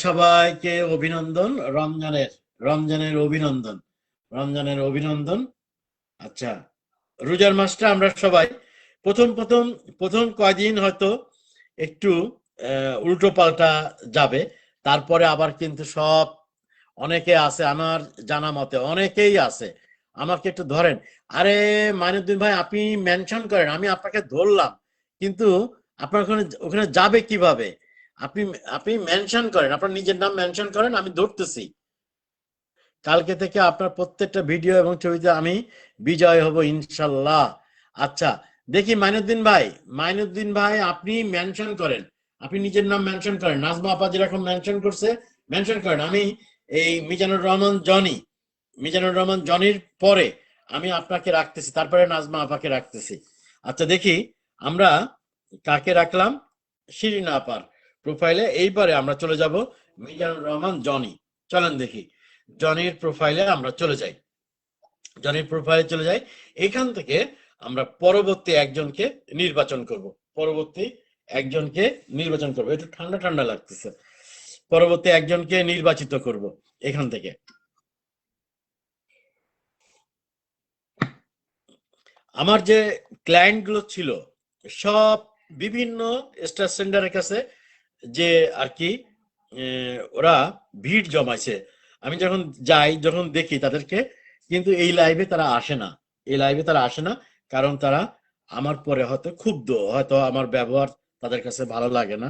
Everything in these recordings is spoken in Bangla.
সবাইকে অভিনন্দন। রমজানের রমজানের অভিনন্দন। রমজানের অভিনন্দন। আচ্ছা, রোজার মাসটা আমরা সবাই প্রথম প্রথম প্রথম কয়দিন হয়তো একটু উল্টো পাল্টা যাবে। তারপরে আবার কিন্তু সব অনেকে আছে, আমার জানা মতে অনেকেই আছে। আমাকে একটু ধরেন, আরে মাইনুদ্দিন ভাই আপনি মেনশন করেন, আমি আপনাকে ধরলাম, কিন্তু আপনার ওখানে ওখানে যাবে কিভাবে? আপনি আপনি মেনশন করেন, আপনার নিজের নাম মেনশন করেন, আমি ধরতেছি। কালকে থেকে আপনার প্রত্যেকটা ভিডিও এবং ছবিতে আমি বিজয় হব ইনশাল্লাহ। আচ্ছা, দেখি মাইনুদ্দিন ভাই আপনি মেনশন করেন, আপনি নিজের নাম মেনশন করেন, নাজমা আপা যেরকম মেনশন করছে মেনশন করেন। আমি এই মিজানুর রহমান জনির পরে আমি আপনাকে রাখতেছি, তারপরে নাজমা আপাকে রাখতেছি। আচ্ছা দেখি আমরা কাকে রাখলাম। শিরিনা আপার প্রোফাইলে এইবারে আমরা চলে যাব মিজানুর রহমান জনি। চলেন দেখি জনির প্রোফাইলে আমরা চলে যাই। জনির প্রোফাইলে চলে যাই। এখান থেকে আমরা পরবর্তী একজনকে নির্বাচন করব। পরবর্তী একজনকে নির্বাচন করব। একটু ঠান্ডা ঠান্ডা লাগতেছে। পরবর্তী একজনকে নির্বাচিত করব এখান থেকে। আমার যে ক্লায়েন্ট গুলো ছিল সব বিভিন্ন স্টার সেন্টারের কাছে, যে আর কি ওরা ভিড় জমাইছে। আমি যখন যাই, যখন দেখি তাদেরকে, কিন্তু এই লাইভে তারা আসে না। এই লাইভে তারা আসে না, কারণ তারা আমার পরে হয়তো ক্ষুব্ধ, হয়তো আমার ব্যবহার তাদের কাছে ভালো লাগে না।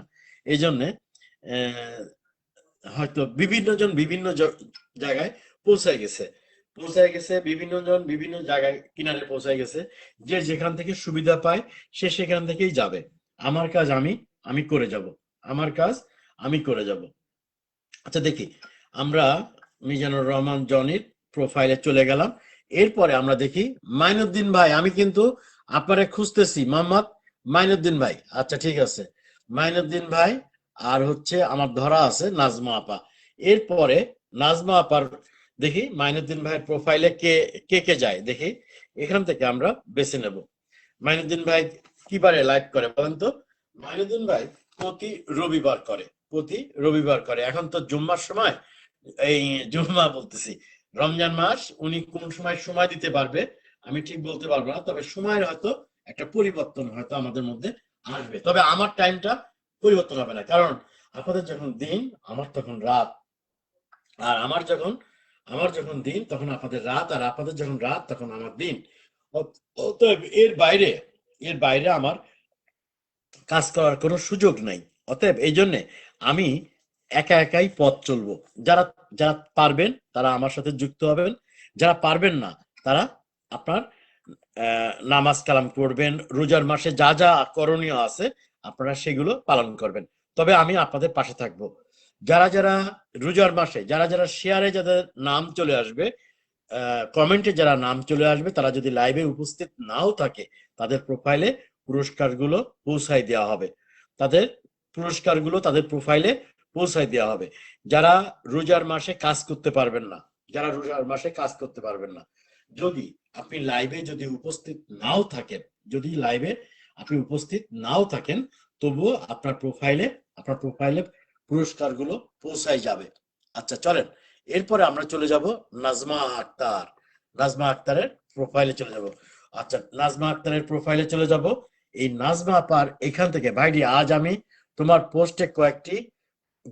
এই জন্যে হয়তো বিভিন্ন জন বিভিন্ন জায়গায় পৌঁছায় গেছে। পৌঁছায় গেছে বিভিন্ন জন বিভিন্ন জায়গায় কিনারে পৌঁছায় গেছে। যে যেখান থেকে সুবিধা পায় সে সেখান থেকেই যাবে। আমার কাজ আমি করে যাব। আমার কাজ আমি করে যাব। আচ্ছা দেখি আমরা মিজানুর রহমান জনির প্রোফাইলে চলে গেলাম। এরপরে আমরা দেখি মাইনুদ্দিন ভাই, আমি কিন্তু আপনারে খুঁজতেছি, মোহাম্মদ মাইনুদ্দিন ভাই। আচ্ছা ঠিক আছে, মাইনুদ্দিন ভাই। আর হচ্ছে আমার ধরা আছে নাজমা আপা। এরপরে নাজমা আপার দেখি মাইনুদ্দিন ভাইয়ের প্রোফাইলে কে কে কে যায় দেখি। এখান থেকে আমরা বেছে নেব মাইনুদ্দিন ভাই কি বারে লাইভ করে বলেন তো। মাইনুদ্দিন ভাই প্রতি রবিবার করে। প্রতি রবিবার করে। এখন তো জুম্মার সময়, এই জুম্মা বলতেছি, রমজান মাস, উনি কোন সময় সময় দিতে পারবে আমি ঠিক বলতে পারবো না, তবে সময়ের হয়তো একটা পরিবর্তন হয়তো আমাদের মধ্যে আসবে। তবে আমার টাইমটা পরিবর্তন হবে না, কারণ আপনাদের যখন দিন আমার তখন রাত, আর আমার যখন দিন তখন আপনাদের রাত, আর আপনাদের যখন রাত তখন আমার দিন। অতএব এর বাইরে আমার কাজ করার কোনো সুযোগ নাই। অতএব এই জন্যে আমি একা একাই পথ চলবো। যারা যারা পারবেন তারা আমার সাথে যুক্ত হবেন, যারা পারবেন না তারা আপনার নামাজ কালাম করবেন, রোজার মাসে যা যা করণীয় আছে আপনারা সেগুলো পালন করবেন। তবে আমি আপনাদের পাশে থাকবো। যারা যারা রোজার মাসে যারা যারা শেয়ারে যাদের নাম চলে আসবে, কমেন্টে যারা নাম চলে আসবে, তারা যদি লাইভে উপস্থিত নাও থাকে, তাদের প্রোফাইলে পুরস্কারগুলো পৌঁছায় দেওয়া হবে। তাদের পুরস্কারগুলো তাদের প্রোফাইলে পৌঁছায় দেওয়া হবে। যারা রোজার মাসে কাজ করতে পারবেন না, যারা রোজার মাসে কাজ করতে পারবেন না, যদি আপনি লাইভে যদি উপস্থিত নাও থাকেন, যদি লাইভে আপনি উপস্থিত নাও থাকেন, তবুও আপনার প্রোফাইলে পুরস্কারগুলো পৌঁছায় যাবে। আচ্ছা চলেন, এরপরে আমরা চলে যাব নাজমা আক্তার। নাজমা আক্তারের প্রোফাইলে চলে যাব। আচ্ছা, নাজমা আক্তারের প্রোফাইলে চলে যাব। এই নাজমা আপার এখান থেকে, ভাইডি আজ আমি তোমার পোস্টে কয়েকটি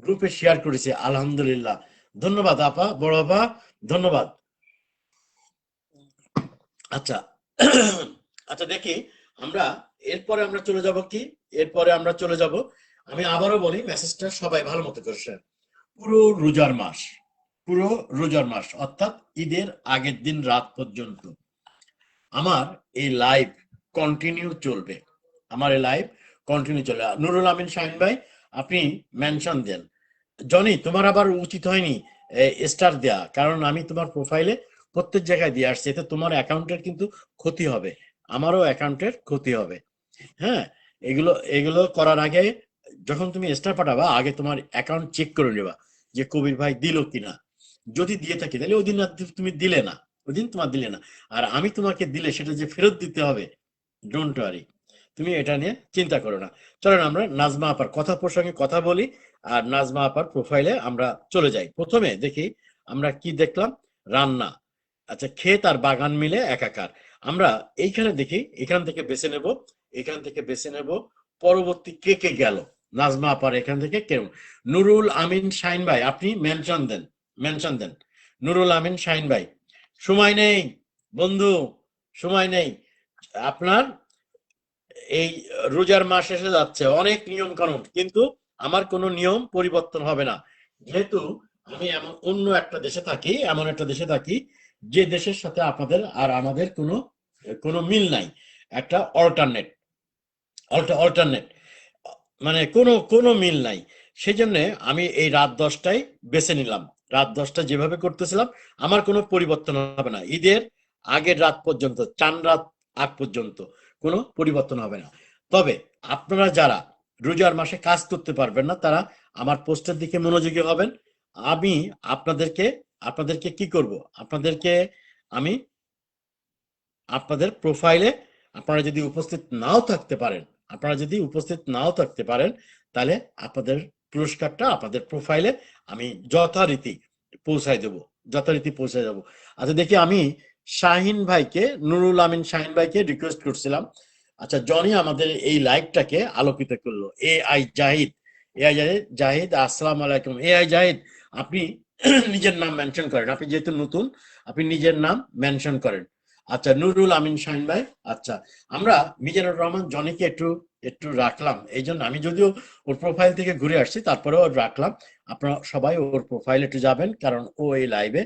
গ্রুপে শেয়ার করেছি, আলহামদুলিল্লাহ। ধন্যবাদ আপা, বড় আপা, ধন্যবাদ। আচ্ছা আচ্ছা দেখি আমরা এরপরে আমরা চলে যাব কি, এরপরে আমরা চলে যাব, আমি আবারও বলি মেসেজটা সবাই ভালো মতো করছে। পুরো রোজার মাস, পুরো রোজার মাস অর্থাৎ ঈদের আগের দিন রাত পর্যন্ত আমার এই লাইভ কন্টিনিউ চলবে। আমার এই লাইভ কন্টিনিউ চলবে। নুরুল আমিন শাহিন ভাই, আপনি মেনশন দেন। জনি, তোমার আবার উচিত হয়নি স্টার দেয়া, কারণ আমি তোমার প্রোফাইলে প্রত্যেক জায়গায় দিয়ে আসছি, এতে তোমার অ্যাকাউন্টের কিন্তু ক্ষতি হবে, আমারও অ্যাকাউন্টের ক্ষতি হবে। হ্যাঁ, এগুলো এগুলো করার আগে, যখন তুমি স্টার পাঠাবা, আগে তোমার অ্যাকাউন্ট চেক করে নেবা যে কবির ভাই দিল কিনা। যদি দিয়ে থাকে তাহলে ওই দিন আর তুমি দিলে না, ওই দিন তোমার দিলে না। আর আমি তোমাকে দিলে সেটা যে ফেরত দিতে হবে, ডোন্ট ওয়ারি। তুমি এটা নিয়ে চিন্তা করো না। চলেন আমরা নাজমা আপার কথা প্রসঙ্গে কথা বলি, আর নাজমা আপার প্রোফাইলে আমরা চলে যাই। প্রথমে দেখি আমরা কি দেখলাম, রান্না। আচ্ছা, ক্ষেত আর বাগান মিলে একাকার। আমরা এইখানে দেখি, এখান থেকে বেছে নেব, এখান থেকে বেছে নেব পরবর্তী কে কে গেল। নাজমা আপার এখান থেকে কেউ, নুরুল আমিন শাহিন ভাই, আপনি মেনশন দেন, মেনশন দেন। নুরুল আমিন শাহিন ভাই, সময় নেই বন্ধু, সময় নেই আপনার। এই রোজার মাস এসে যাচ্ছে, অনেক নিয়ম কানুন, কিন্তু আমার কোনো নিয়ম পরিবর্তন হবে না, যেহেতু আমি এমন অন্য একটা দেশে থাকি, এমন একটা দেশে থাকি যে দেশের সাথে আপনাদের আর আমাদের কোনো কোনো মিল নাই। একটা অল্টারনেট, অল্টারনেট মানে কোনো কোনো মিল নাই। সেই জন্য আমি এই রাত 10টায় বেছে নিলাম। রাত 10টা যেভাবে করতেছিলাম, আমার কোনো পরিবর্তন হবে না। ঈদের আগের রাত পর্যন্ত, চান রাত আগ পর্যন্ত কোনো পরিবর্তন হবে না। তবে আপনারা যারা রোজার মাসে কাজ করতে পারবেন না, তারা আমার পোস্টের দিকে মনোযোগী হবেন। আমি আপনাদেরকে আপনাদেরকে কি করব, আপনাদেরকে আমি আপনাদের প্রোফাইলে, আপনারা যদি উপস্থিত নাও থাকতে পারেন, আপনারা যদি উপস্থিত নাও থাকতে পারেন, তাহলে আপনাদের পুরস্কারটা আপনাদের প্রোফাইলে আমি যথারীতি পৌঁছায় দেব, যথারীতি পৌঁছে যাব। আচ্ছা দেখি, আমি শাহিন ভাইকে, নুরুল আমিন শাহিন ভাইকে রিকোয়েস্ট করছিলাম। আচ্ছা, জনি আমাদের এই লাইভটাকে আলোকিত করলো, A I Zahid. A I Zahid, Zahid আসসালামু আলাইকুম। এ আই জাহিদ, আপনি নিজের নাম মেনশন করেন, আপনি যেহেতু নতুন, আপনি নিজের নাম মেনশন করেন। আচ্ছা, নুরুল আমিন শাহিন ভাই। আচ্ছা, আমরা মিজানুর রহমান জনিকে একটু একটু রাখলাম, এই জন্য আমি যদিও ওর প্রোফাইল থেকে ঘুরে আসছি, তারপরেও রাখলাম। আপনারা সবাই ওর প্রোফাইলে একটু যাবেন, কারণ ও এই লাইভে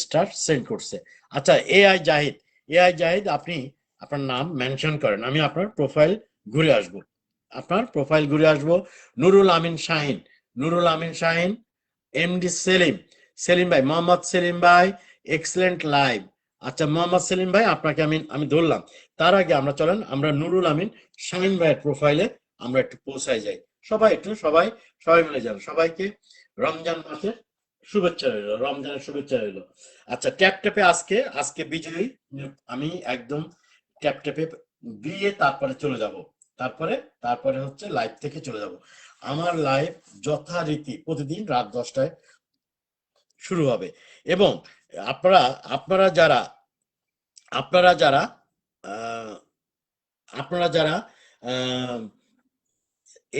স্টার সেন্ড করছে। আচ্ছা, এআই জাহিদ, এআই জাহিদ, আপনি আপনার নাম মেনশন করেন, আমি আপনার প্রোফাইল ঘুরে আসব, আপনার প্রোফাইল ঘুরে আসব। নুরুল আমিন শাহিন, নুরুল আমিন শাহিন, এমডি সেলিম, সেলিম ভাই, মোহাম্মদ সেলিম ভাই, এক্সেলেন্ট লাইভ। আচ্ছা মোহাম্মদ সেলিম ভাই, আপনাকে আমি আমি ধরলাম। তার আগে আমরা চলেন আমরা নুরুল আমিন শাহিন ভাইয়ের প্রোফাইলে আমরা একটু পৌঁছায় যাই। সবাই একটু, সবাই সবাই মিলে যান। সবাইকে রমজান মাসের শুভেচ্ছা রইল, রমজানের শুভেচ্ছা রইল। আচ্ছা, ট্যাপ ট্যাপে আজকে আজকে বিজয়ী আমি একদম ট্যাপ ট্যাপে দিয়ে তারপরে চলে যাব, তারপরে তারপরে হচ্ছে লাইভ থেকে চলে যাব। আমার লাইভ যথারীতি প্রতিদিন রাত 10টায় শুরু হবে। এবং আপনারা আপনারা যারা আপনারা যারা আহ, আপনারা যারা আহ,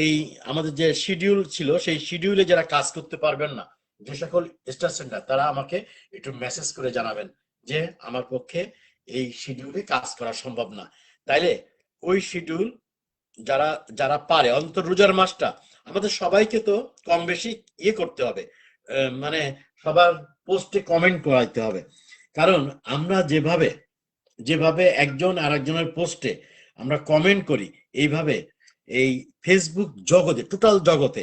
এই আমাদের যে শিডিউল ছিল, সেই শিডিউলে যারা কাজ করতে পারবেন না, যে সকল স্টার সেন্টার, তারা আমাকে একটু মেসেজ করে জানাবেন যে আমার পক্ষে এই শিডিউলে কাজ করা সম্ভব না। তাইলে ওই শিডিউল যারা যারা পারে, অন্তত রোজার মাসটা আমাদের সবাইকে তো কম বেশি ইয়ে করতে হবে, মানে সবার পোস্টে কমেন্ট করাইতে হবে। কারণ আমরা যেভাবে যেভাবে একজন আরেকজনের পোস্টে আমরা কমেন্ট করি, এইভাবে এই ফেসবুক জগতে, টোটাল জগতে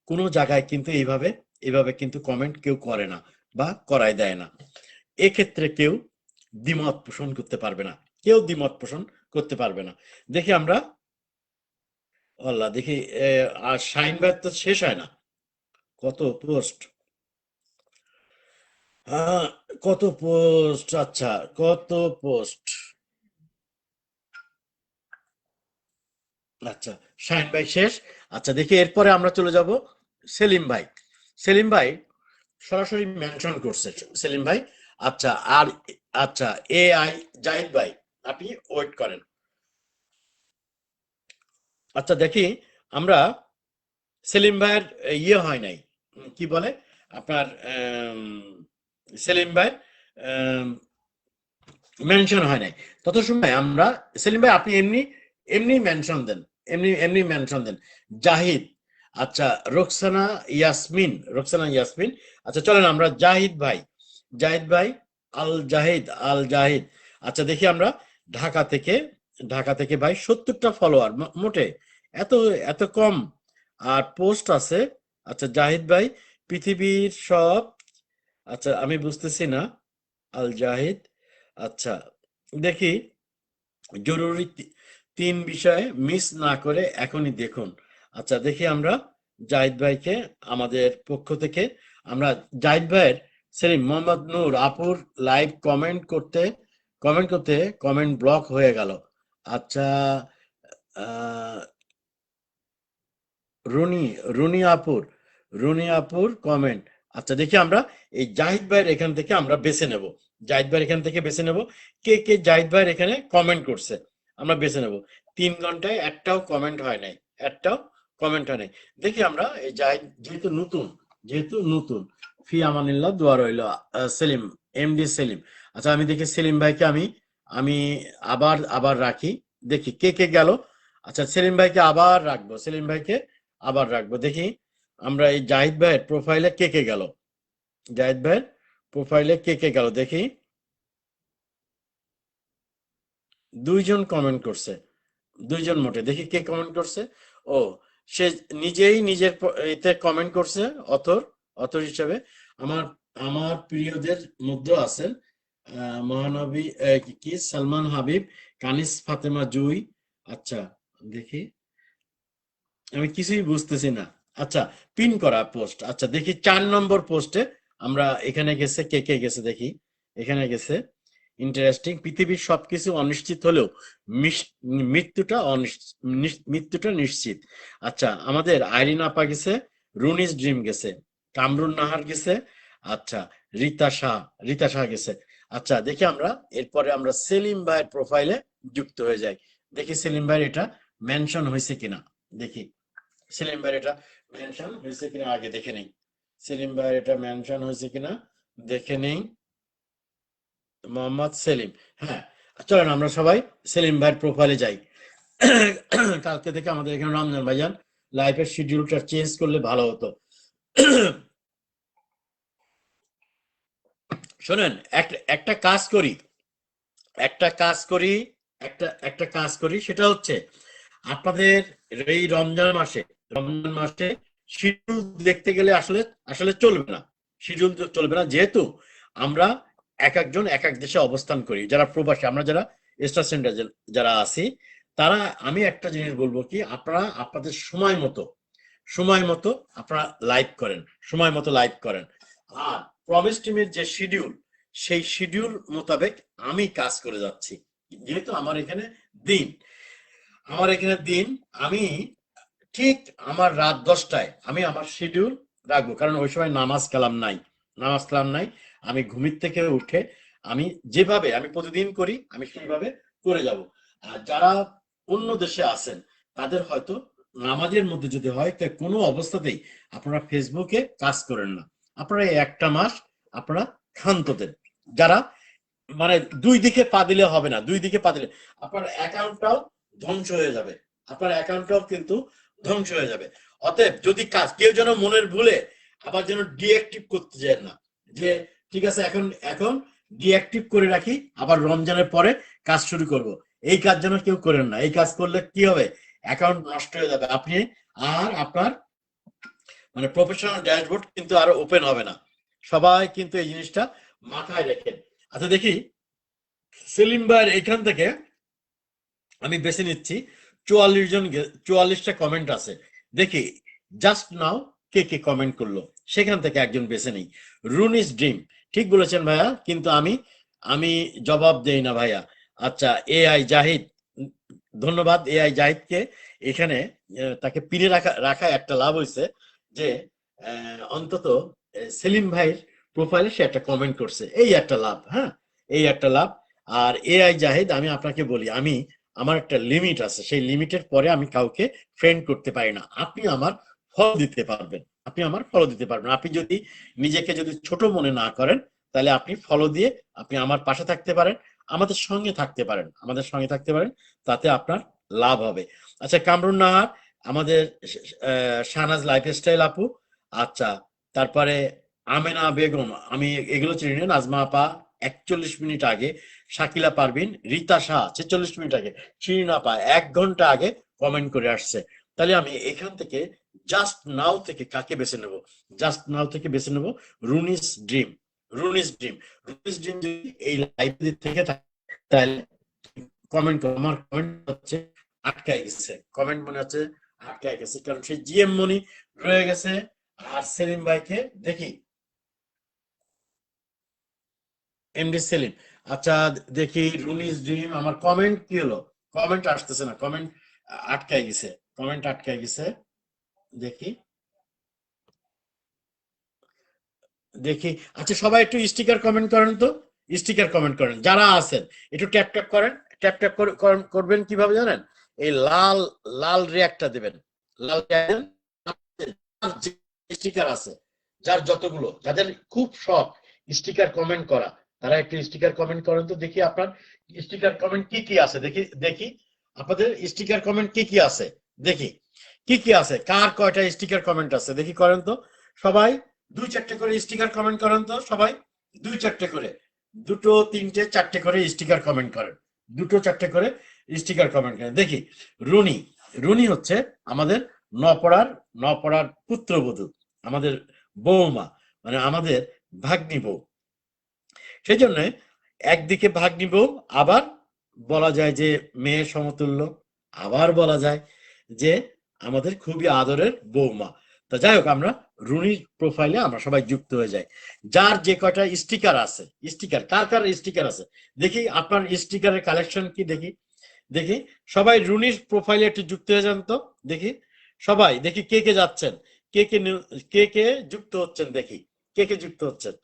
কোনো জায়গায় কিন্তু এইভাবে এইভাবে কিন্তু কমেন্ট কেউ করে না বা করাই দেয় না। এক্ষেত্রে কেউ দ্বিমত পোষণ করতে পারবে না, কেউ দ্বিমত পোষণ করতে পারবে না। দেখি আমরা, আল্লাহ দেখি, আর শাইন ভাইয়ের তো শেষ হয় না, কত পোস্ট, হ্যাঁ, কত পোস্ট, আচ্ছা কত পোস্ট। আচ্ছা, শাহিন ভাই শেষ। আচ্ছা দেখি, এরপরে আমরা চলে যাব সেলিম ভাই। সেলিম ভাই সরাসরি মেনশন করছে, সেলিম ভাই। আচ্ছা, আর আচ্ছা, এ আই জাহিদ ভাই, আপনি ওয়েট করেন। আচ্ছা দেখি আমরা, সেলিম ভাইয়ের ইয়ে হয় নাই, কি বলে আপনার, সেলিম ভাই মেনশন হয় নাই। তত সময় আমরা, সেলিম ভাই আপনি এমনি এমনি মেনশন দেন, এমনি এমনি মেনশন দেন। জাহিদ, আচ্ছা, রোকসানা ইয়াসমিন, রোকসানা ইয়াসমিন। আচ্ছা চলেন আমরা জাহিদ ভাই, জাহিদ ভাই, আল জাহিদ, আল জাহিদ। আচ্ছা দেখি আমরা, ঢাকা থেকে, ঢাকা থেকে ভাই 70টা ফলোয়ার, মোটে এত এত কম, আর পোস্ট আছে। আচ্ছা জাহিদ ভাই, পৃথিবীর সব, আচ্ছা আমি বুঝতেছি না, আল জাহিদ। আচ্ছা দেখি, জরুরি তিন বিষয়ে মিস না করে এখনই দেখুন। আচ্ছা দেখি আমরা জাহিদ ভাইকে, আমাদের পক্ষ থেকে আমরা জাহিদ ভাইয়ের, সেলিম মোহাম্মদ নূর আপুর লাইভ কমেন্ট করতে কমেন্ট করতে কমেন্ট ব্লক হয়ে গেল। আচ্ছা, আহ, রুনি রুনি আপুর রুনি আপুর কমেন্ট। আচ্ছা দেখি আমরা এই জাহিদ ভাইয়ের এখান থেকে আমরা বেছে নেব। জাহিদ ভাইয়ের এখান থেকে বেছে নেব কে কে জাহিদ ভাইয়ের এখানে কমেন্ট করছে, আমরা বেছে নেব। 3 ঘন্টায় একটাও কমেন্ট হয় নাই, একটাও কমেন্ট হয় নাই। দেখি আমরা এই জাহিদ যেহেতু নতুন ফি আমানিল্লাহ, দোয়া রইল। সেলিম, এমডি সেলিম। আচ্ছা আমি দেখি সেলিম ভাইকে আমি আমি আবার আবার রাখি, দেখি কে কে গেল। আচ্ছা সেলিম ভাইকে আবার রাখবো, সেলিম ভাইকে আবার রাখবো। দেখি আমরা এই জাহিদ ভাইয়ের প্রোফাইলে কে কে গেল, জাহিদ ভাইয়ের প্রোফাইলে কে কে গেল দেখি। 2 জন কমেন্ট করছে, 2 জন মোটে। দেখি কে কমেন্ট করছে। ও, সে নিজেই নিজের এতে কমেন্ট করছে, অথর অথর হিসেবে। আমার আমার প্রিয়দের মধ্যে আছেন মহানবী কি সালমান হাবিব, কানিস ফাতেমা জুই। আচ্ছা দেখি, আমি কিছুই বুঝতেছি না। আচ্ছা পিন করা পোস্ট, আচ্ছা দেখি 4 নম্বর পোস্টে আমরা এখানে গেছে কে কে গেছে দেখি। এখানে গেছে ইন্টারেস্টিং, পৃথিবীর সবকিছু অনিশ্চিত হলেও মৃত্যুটা নিশ্চিত। আচ্ছা আমাদের আইরিন আপা গেছে, রুনিস ড্রিম গেছে, কামরুন নাহার গেছে। আচ্ছা রীতা শাহ গেছে। আচ্ছা দেখি আমরা এরপরে আমরা সেলিম ভাইয়ের প্রোফাইলে যুক্ত হয়ে যাই। দেখি সেলিম ভাইয়ের এটা মেনশন হয়েছে কিনা, দেখি সেলিম ভাইয়ের এটা মেনশন হয়েছে কিনা আগে দেখে নেই। সেলিম ভাইয়ের এটা মেনশন হয়েছে কিনা দেখে নেই। মোহাম্মদ সেলিম, হ্যাঁ। চলেন আমরা সবাই সেলিম ভাইয়ের প্রোফাইলে যাই। কালকে থেকে আমাদের এখানে রমজান ভাইজান লাইফের শিডিউলটা চেঞ্জ করলে ভালো হতো। শোনেন, একটা একটা কাজ করি, একটা কাজ করি, একটা কাজ করি, সেটা হচ্ছে আপনাদের এই রমজান মাসে শিডিউল দেখতে গেলে আসলে আসলে চলবে না। শিডিউল চলবে না, যেহেতু আমরা এক একজন এক এক দেশে অবস্থান করি, যারা প্রবাসী, আমরা যারা স্টার সেন্টার যারা আছি, তারা, আমি একটা জিনিস বলবো কি, আপনারা আপনাদের সময় মতো আপনারা লাইভ করেন, সময় মতো লাইভ করেন। আর প্রমিস টিমের যে শিডিউল, সেই শিডিউল মোতাবেক আমি কাজ করে যাচ্ছি। যেহেতু দিন আমার এখানে দিন, আমি ঠিক আমার রাত 10টায় আমি আমার শিডিউল রাখবো, কারণ ওই সময় নামাজ কালাম নাই। আমি ঘুমির থেকে উঠে আমি যেভাবে আমি প্রতিদিন করি, আমি সেইভাবে করে যাব। আর যারা অন্য দেশে আছেন, তাদের হয়তো নামাজের মধ্যে যদি হয়, তা কোনো অবস্থাতেই আপনারা ফেসবুকে কাজ করেন না। আপনারা এই একটা মাস আপনারা ক্ষান্ত দেন। যারা মানে দুই দিকে পা দিলে হবে না, দুই দিকে পা দিলে আপনার অ্যাকাউন্টটাও ধ্বংস হয়ে যাবে, আপনার অ্যাকাউন্টটাও কিন্তু ধ্বংস হয়ে যাবে। অতএব যদি কাজ কেউ যেন মনের ভুলে আবার যেন ডিঅ্যাক্টিভ করতে যায় না, যে ঠিক আছে এখন এখন ডিঅ্যাক্টিভ করে রাখি, আবার রমজানের পরে কাজ শুরু করব, এই কাজ যেন কেউ করেন না। এই কাজ করলে কি হবে, অ্যাকাউন্ট নষ্ট হয়ে যাবে আপনি, আর আপনার মানে প্রফেশনাল ড্যাশবোর্ড কিন্তু আরো ওপেন হবে না। সবাই কিন্তু এই জিনিসটা মাথায় রেখেন। আচ্ছা দেখি সেলিম ভাইয়ের এখান থেকে আমি বেছে নিচ্ছি 44টা কমেন্ট আছে। দেখি জাস্ট নাও কে কে কমেন্ট করলো, সেখান থেকে একজন বেছে নেই। রুনিস ড্রিম, ঠিক বলেছেন ভাইয়া, কিন্তু আমি আমি জবাব দেই না ভাইয়া। আচ্ছা এআই জাহিদ, ধন্যবাদ এআই জাহিদকে। এখানে তাকে পিনে রাখা রাখা একটা লাভ হয়েছে, যে অন্তত সেলিম ভাইয়ের প্রোফাইলে সে একটা কমেন্ট করছে, এই একটা লাভ, হ্যাঁ, এই একটা লাভ। আর এআই জাহিদ, আমি আপনাকে বলি, আমার একটা লিমিট আছে, সেই লিমিটের পরে আমি কাউকে ফ্রেন্ড করতে পারি না। আপনি আমার ফলো দিতে পারবেন, আপনি যদি নিজেকে যদি ছোট মনে না করেন, তাহলে আপনি ফলো দিয়ে আপনি আমার পাশে থাকতে পারেন, আমাদের সঙ্গে থাকতে পারেন, তাতে আপনার লাভ হবে। আচ্ছা কামরুন নাহার, আমাদের শাহনাজ লাইফস্টাইল আপু। আচ্ছা তারপরে আমেনা বেগম, আমি এগুলো চিনি না। নাজমা আপা 41 মিনিট আগে, শাকিলা পারভিন, রীতা শাহ 46 মিনিট আগে, শিরিন আপা 1 ঘন্টা আগে কমেন্ট করে আসছে। তাহলে আমি এখান থেকে জাস্ট নাও থেকে কাকে বেছে নেব, জাস্ট নাও থেকে বেছে নেব রুনিস ড্রিম। রুনিস ড্রিম যদি এই লাইব্রেরি থেকে থাকে, তাহলে কমেন্ট করো। আমার কমেন্ট হচ্ছে আটকায় গেছে, কমেন্ট মনে হচ্ছে আটকায় গেছে, কারণ সেই জিএম মনি রয়ে গেছে। আর সেলিম ভাইকে দেখি, এমডি সেলিম। আচ্ছা দেখি রুনিস ড্রিম, আমার কমেন্ট কি হলো, কমেন্ট আসতেছে না, কমেন্ট আটকায় গেছে, কমেন্ট আটকায় গেছে। দেখি দেখি আচ্ছা, সবাই একটু স্টিকার কমেন্ট করেন তো, স্টিকার কমেন্ট করেন যারা আছেন, একটু ট্যাপ ট্যাপ করেন। ট্যাপ ট্যাপ করবেন কিভাবে জানেন? এই লাল লাল রিয়াক্টটা দেবেন, লাল স্টিকার আছে, যার যতগুলো, যাদের খুব শখ স্টিকার কমেন্ট করা, তারা একটু স্টিকার কমেন্ট করেন তো, দেখি আপনার স্টিকার কমেন্ট কি কি আছে, দেখি দেখি আপনাদের স্টিকার কমেন্ট কি কি আছে, দেখি কি কি আছে, কার কয়টা স্টিকার কমেন্ট আছে দেখি, করেন তো সবাই। দুই চারটে করে স্টিকার কমেন্ট করেন তো সবাই, দুই চারটে করে, দুটো তিনটে চারটে করে স্টিকার কমেন্ট করেন, দুটো চারটে করে স্টিকার কমেন্ট করেন দেখি। রুনি, রুনি হচ্ছে আমাদের নপড়ার নপড়ার পুত্রবধূ, আমাদের বৌমা, মানে আমাদের ভাগ্নি বউ। সেই জন্য একদিকে ভাগ্নি বউ, আবার বলা যায় যে মেয়ের সমতুল্য, আবার বলা যায় যে আমাদের খুবই আদরের বৌমা। তা যাই হোক, আমরা রুনির প্রোফাইলে আমরা সবাই যুক্ত হয়ে যাই। যার যে কয়টা স্টিকার আছে, স্টিকার কার কার স্টিকার আছে দেখি, আপনার স্টিকারের কালেকশন কি দেখি, দেখি সবাই রুনির প্রোফাইলে একটু যুক্ত হয়ে যান তো, দেখি সবাই, দেখি কে কে যাচ্ছেন, কে কে কে কে যুক্ত হচ্ছেন, দেখি কে কে যুক্ত হচ্ছেন,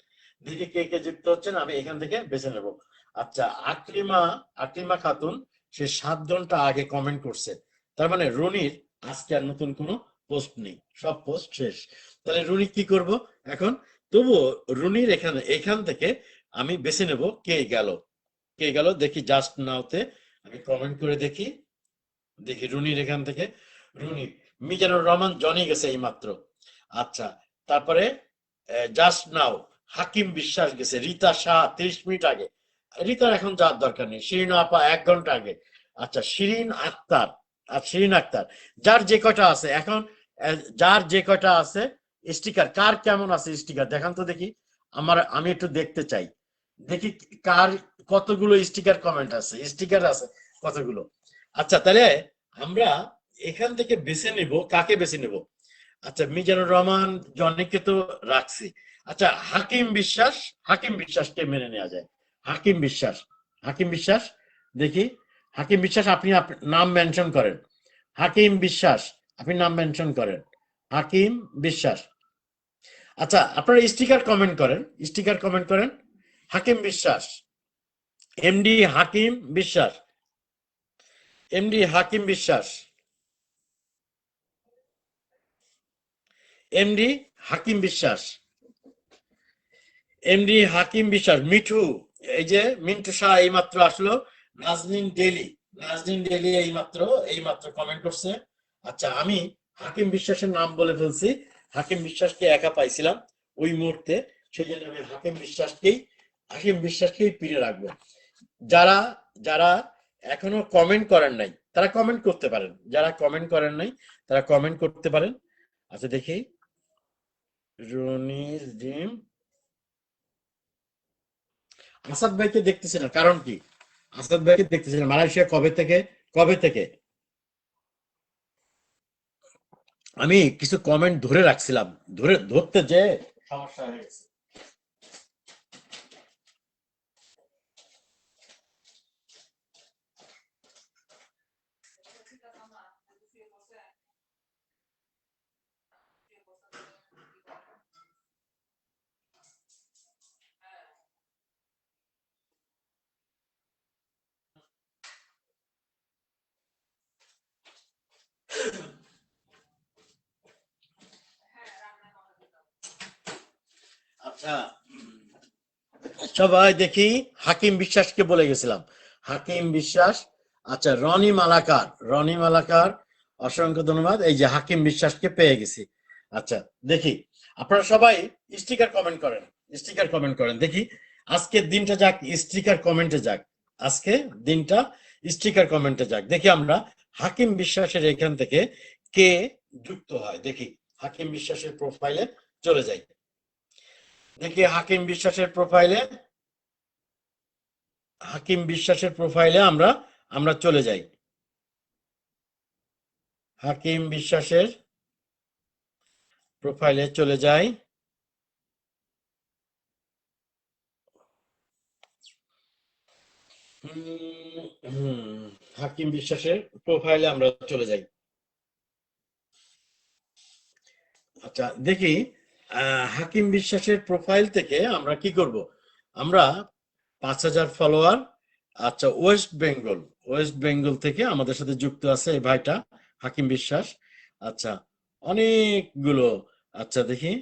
দেখি কে কে যুক্ত হচ্ছেন, আমি এখান থেকে বেছে নেব। আচ্ছা, আকলিমা, আকলিমা খাতুন, সে 7 ঘন্টা আগে কমেন্ট করছে, তার মানে রুনির আজকে আর নতুন কোনো পোস্ট নেই, সব পোস্ট শেষ। তাহলে রুনি কি করব এখন? তবুও রুনির এখানে, এখান থেকে আমি বেছে নেব কে গেল, কে গেল দেখি, জাস্ট নাওতে আমি কমেন্ট করে দেখি, দেখি রুনির এখান থেকে, রুনি, মিজানুর রহমান জনি গেছে এই মাত্র। আচ্ছা, তারপরে জাস্ট নাও হাকিম বিশ্বাস গেছে, রীতা শাহ 30 মিনিট আগে, রীতার এখন যাওয়ার দরকার নেই, শিরিন আপা 1 ঘন্টা আগে। আচ্ছা, শিরিন আক্তার, আর শিরিন আক্তার, যার যে কয়টা আছে এখন, যার যে কয়টা আছে স্টিকার, কার কেমন আছে স্টিকার দেখান তো দেখি, আমার আমি একটু দেখতে চাই, দেখি কার কতগুলো স্টিকার কমেন্ট আছে, স্টিকার আছে কতগুলো। আচ্ছা, তাহলে আমরা এখান থেকে বেছে নিব, কাকে বেছে নিব? আচ্ছা, মিজানুর রহমান জনিকে তো রাখছি। আচ্ছা, হাকিম বিশ্বাস, হাকিম বিশ্বাসকে মেনে নেওয়া যায়, হাকিম বিশ্বাস, হাকিম বিশ্বাস, দেখি হাকিম বিশ্বাস, আপনি নাম মেনশন করেন, হাকিম বিশ্বাস, আপনি নাম মেনশন করেন, হাকিম বিশ্বাস। আচ্ছা, আপনারা স্টিকার কমেন্ট করেন, স্টিকার কমেন্ট করেন, হাকিম বিশ্বাস, এমডি হাকিম বিশ্বাস, এমডি হাকিম বিশ্বাস, এমডি হাকিম বিশ্বাস, এমডি হাকিম বিশ্বাস, মিঠু, এই যে মিন্টু শাহ এইমাত্র আসলো, নাজনীন ডেলি, নাজনীন ডেলি এইমাত্র কমেন্ট করছে। আচ্ছা, আমি হাকিম বিশ্বাসের নাম বলে ফেলছি, হাকিম বিশ্বাসকে একা পাইছিলাম ওই মুহূর্তে, সেই জন্য আমি হাকিম বিশ্বাসকেই পিড়ে রাখবো। যারা যারা এখনো কমেন্ট করেন নাই তারা কমেন্ট করতে পারেন, যারা কমেন্ট করেন নাই তারা কমেন্ট করতে পারেন। আচ্ছা, দেখি রনির ডিম, আসাদ ভাইকে দেখতেছি না, কারণ কি? আসাদ ভাইকে দেখতেছি না, মালয়েশিয়া কবে থেকে, কবে থেকে? আমি কিছু কমেন্ট ধরে রাখছিলাম, ধরতে যে সমস্যা হয়ে গেছে। আচ্ছা, সবাই দেখি, হাকিম বিশ্বাসকে বলে গেছিলাম, হাকিম বিশ্বাস। আচ্ছা, রনি মালাকার, রনি মালাকার, অসংখ্য ধন্যবাদ, এই যে হাকিম বিশ্বাসকে পেয়ে গেছি। আচ্ছা, দেখি আপনারা সবাই স্টিকার কমেন্ট করেন, স্টিকার কমেন্ট করেন দেখি, আজকের দিনটা যাক স্টিকার কমেন্টে যাক, আজকে দিনটা স্টিকার কমেন্টে যাক, দেখি আমরা হাকিম বিশ্বাসের এখান থেকে কে যুক্ত হয়, দেখি হাকিম বিশ্বাসের প্রোফাইলে চলে যাই, দেখি হাকিম বিশ্বাসের প্রোফাইলে, হাকিম বিশ্বাসের প্রোফাইলে আমরা আমরা চলে যাই, হাকিম বিশ্বাসের প্রোফাইলে চলে যাই। হাকিম বিশ্বাসের প্রোফাইলে আমরা চলে যাই। আচ্ছা দেখি, হাকিম বিশ্বাসের প্রোফাইল থেকে আমরা কি করব? আমরা 5,000 ফলোয়ার। আচ্ছা, ওয়েস্ট বেঙ্গল থেকে আমাদের সাথে যুক্ত আছে এই ভাইটা, হাকিম বিশ্বাস। আচ্ছা, অনেকগুলো। আচ্ছা দেখি,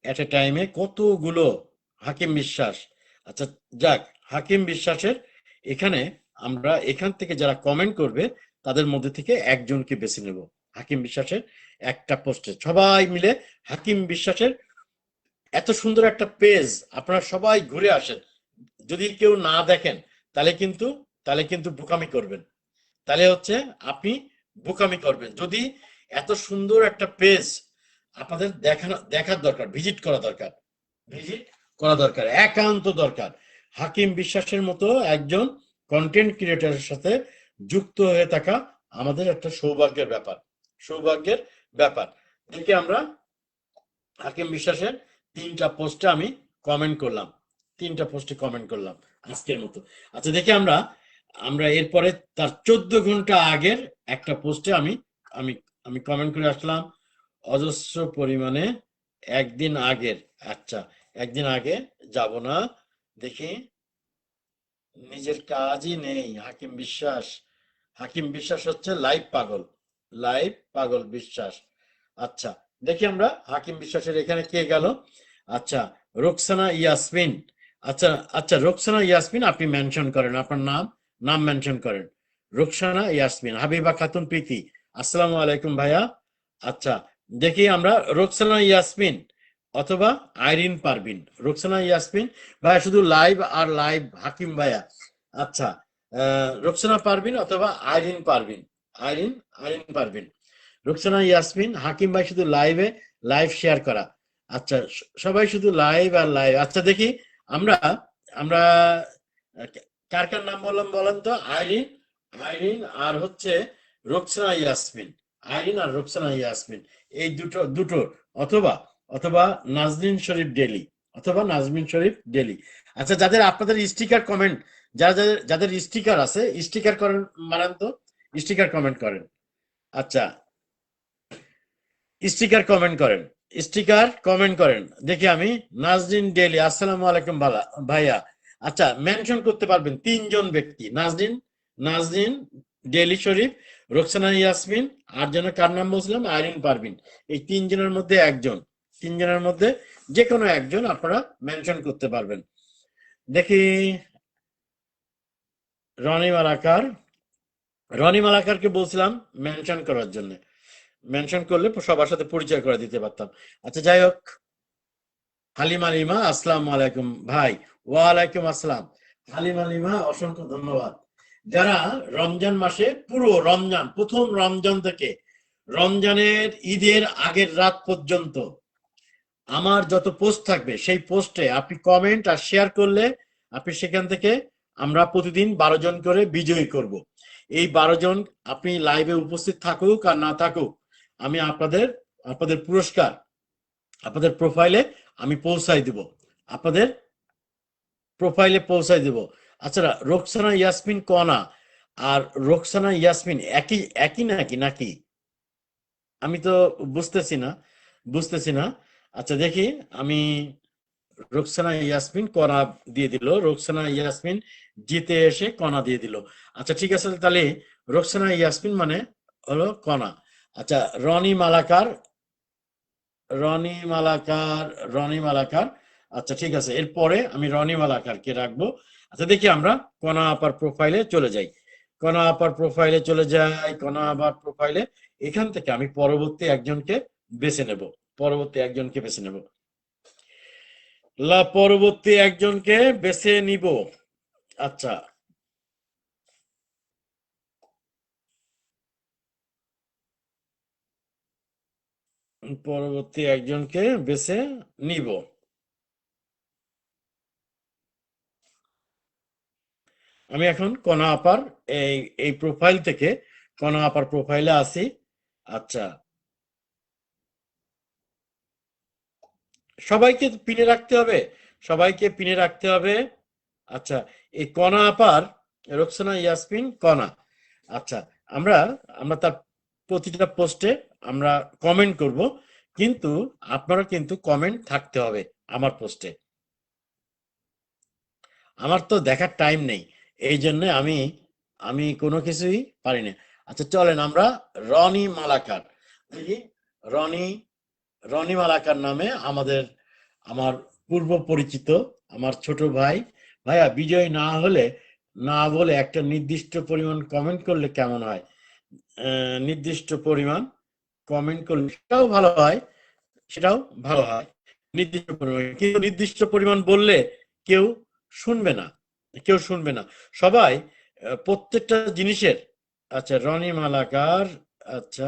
এট এ টাইমে কতগুলো হাকিম বিশ্বাস। আচ্ছা, যাক, হাকিম বিশ্বাসের এখানে আমরা এখান থেকে যারা কমেন্ট করবে তাদের মধ্যে থেকে একজনকে বেছে নেব। হাকিম বিশ্বাসের একটা পোস্টে সবাই মিলে হাকিম বিশ্বাসের এত সুন্দর একটা পেজ, আপনারা সবাই ঘুরে আসেন। যদি কেউ না দেখেন তাহলে কিন্তু বোকামি করবেন। তাহলে হচ্ছে আপনি বোকামি করবেন। যদি এত সুন্দর একটা পেজ আপনাদের দেখার দরকার, ভিজিট করা দরকার, একান্ত দরকার। হাকিম বিশ্বাসের মতো একজন কন্টেন্ট ক্রিয়েটরের সাথে যুক্ত হয়ে থাকা আমাদের একটা সৌভাগ্যের ব্যাপার। দেখি আমরা হাকিম বিশ্বাসের 3টা পোস্টে আমি কমেন্ট করলাম, 3টা পোস্টে কমেন্ট করলাম আজকের মতো। আচ্ছা দেখি আমরা আমরা এরপরে তার 14 ঘন্টা আগের একটা পোস্টে আমি আমি আমি কমেন্ট করে আসলাম অজস্র পরিমাণে। একদিন আগের, আচ্ছা, একদিন আগে যাব না। দেখি, নিজের কাজই নেই হাকিম বিশ্বাস হচ্ছে লাইভ পাগল বিশ্বাস। আচ্ছা দেখি আমরা হাকিম বিশ্বাসের এখানে কে গেল। আচ্ছা, রোকসানা ইয়াসমিন। আচ্ছা আচ্ছা, রোকসানা ইয়াসমিন, আপনি মেনশন করেন আপনার নাম মেনশন করেন। রোকসানা ইয়াসমিন, হাবিবা খাতুন প্রীতি, আসসালামু আলাইকুম ভাইয়া। আচ্ছা দেখি আমরা রোকসানা ইয়াসমিন অথবা আইরিন পারভিন। রোকসানা ইয়াসমিন ভাইয়া শুধু লাইভ আর লাইভ, হাকিম ভাইয়া। আচ্ছা, রোকসানা পারভিন অথবা আইরিন আইরিন পারভিন। রোকসানা ইয়াসমিন, হাকিম ভাই শুধু লাইভ শেয়ার করা। আচ্ছা, সবাই শুধু লাইভ আর লাইভ। আচ্ছা দেখি আমরা আমরা কার কার নাম বললাম বলেন তো? আইরিন আর হচ্ছে রোকসানা ইয়াসমিন। আইরিন আর রোকসানা ইয়াসমিন, এই দুটো অথবা অথবা নাজমিন শরীফ ডেলি। আচ্ছা, যাদের আপনাদের স্টিকার কমেন্ট, যাদের স্টিকার আছে, স্টিকার করেন, মানান তো, স্টিকার কমেন্ট করেন। আচ্ছা, স্টিকার কমেন্ট করেন দেখি আমি। নাজরিন ডেলি, আসসালামু আলাইকুম ভাইয়া। আচ্ছা, মেনশন করতে পারবেন 3জন ব্যক্তি, নাজরিন ডেলি শরীফ, রোকসানা ইয়াসমিন, আর যেন কার নাম বলছিলাম, আইরিন পারভিন। এই 3জনের মধ্যে যে কোনো একজন আপনারা মেনশন করতে পারবেন। দেখি, রনি মালাকারকে বলছিলাম মেনশন করার জন্য, মেনশন করলে সবার সাথে পরিচয় করে দিতে পারতাম। আচ্ছা যাই হোক, হালিমা লিমা, আসসালামু আলাইকুম ভাই। ওয়ালাইকুম আসসালাম। হালিমা লিমা, অসংখ্য ধন্যবাদ। যারা রমজান মাসে, পুরো রমজান, প্রথম রমজান থেকে রমজানের ঈদের আগের রাত পর্যন্ত আমার যত পোস্ট থাকবে সেই পোস্টে আপনি কমেন্ট আর শেয়ার করলে আপনি সেখান থেকে আমরা প্রতিদিন 12 জন করে বিজয়ী করব। এই 12 জন আপনি লাইভে উপস্থিত থাকুক আর না থাকুক, আমি আপনাদের পুরস্কার আপনাদের প্রোফাইলে আমি পৌঁছাই দিব, আপনাদের প্রোফাইলে পৌঁছাই দিব। আচ্ছা, রোকসানা ইয়াসমিন কনা আর রোকসানা ইয়াসমিন একই একই নাকি? আমি তো বুঝতেছি না। আচ্ছা দেখি আমি, রোকসানা ইয়াসমিন কণা দিয়ে দিল, রোকসানা ইয়াসমিন জিতে এসে কণা দিয়ে দিল। আচ্ছা ঠিক আছে, তাহলে রোকসানা ইয়াসমিন মানে হলো কণা। আচ্ছা, রনি মালাকার। আচ্ছা ঠিক আছে, এরপরে আমি রনি মালাকারকে রাখবো। আচ্ছা দেখি আমরা কণা আপার প্রোফাইলে চলে যাই। কণা আপার প্রোফাইলে এখান থেকে আমি পরবর্তী একজনকে বেছে নেব। পরবর্তী একজনকে বেছে নেব পরবর্তী একজনকে বেছে নিব। আচ্ছা, পরবর্তী একজনকে বেছে নিব। আমি এখন কণা আপার এই এই প্রোফাইল থেকে কণা আপার প্রোফাইলে আসি। আচ্ছা, সবাইকে পিনে রাখতে হবে, সবাইকে পিনে রাখতে হবে। আচ্ছা, এই কণা আপার, রোকসানা ইয়াসমিন কণা, আচ্ছা, আমরা আমরা তার প্রতিটা পোস্টে আমরা কমেন্ট করব, কিন্তু আপনারা কিন্তু কমেন্ট থাকতে হবে আমার পোস্টে। আমার তো দেখার টাইম নেই, এই জন্য আমি আমি কোনো কিছুই পারি না। আচ্ছা চলেন আমরা রনি মালাকার দেখি। রনি রনি মালাকার নামে আমার পূর্ব পরিচিত আমার ছোট ভাই। ভাইয়া বিজয় না হলে, না বলে একটা নির্দিষ্ট পরিমাণ কমেন্ট করলে কেমন হয়? নির্দিষ্ট পরিমাণ কমেন্ট করলে সেটাও ভালো হয়, সেটাও ভালো হয়। নির্দিষ্ট পরিমাণ, কিন্তু নির্দিষ্ট পরিমাণ বললে কেউ শুনবে না, কেউ শুনবে না। সবাই প্রত্যেকটা জিনিসের। আচ্ছা রনি মালাকার। আচ্ছা,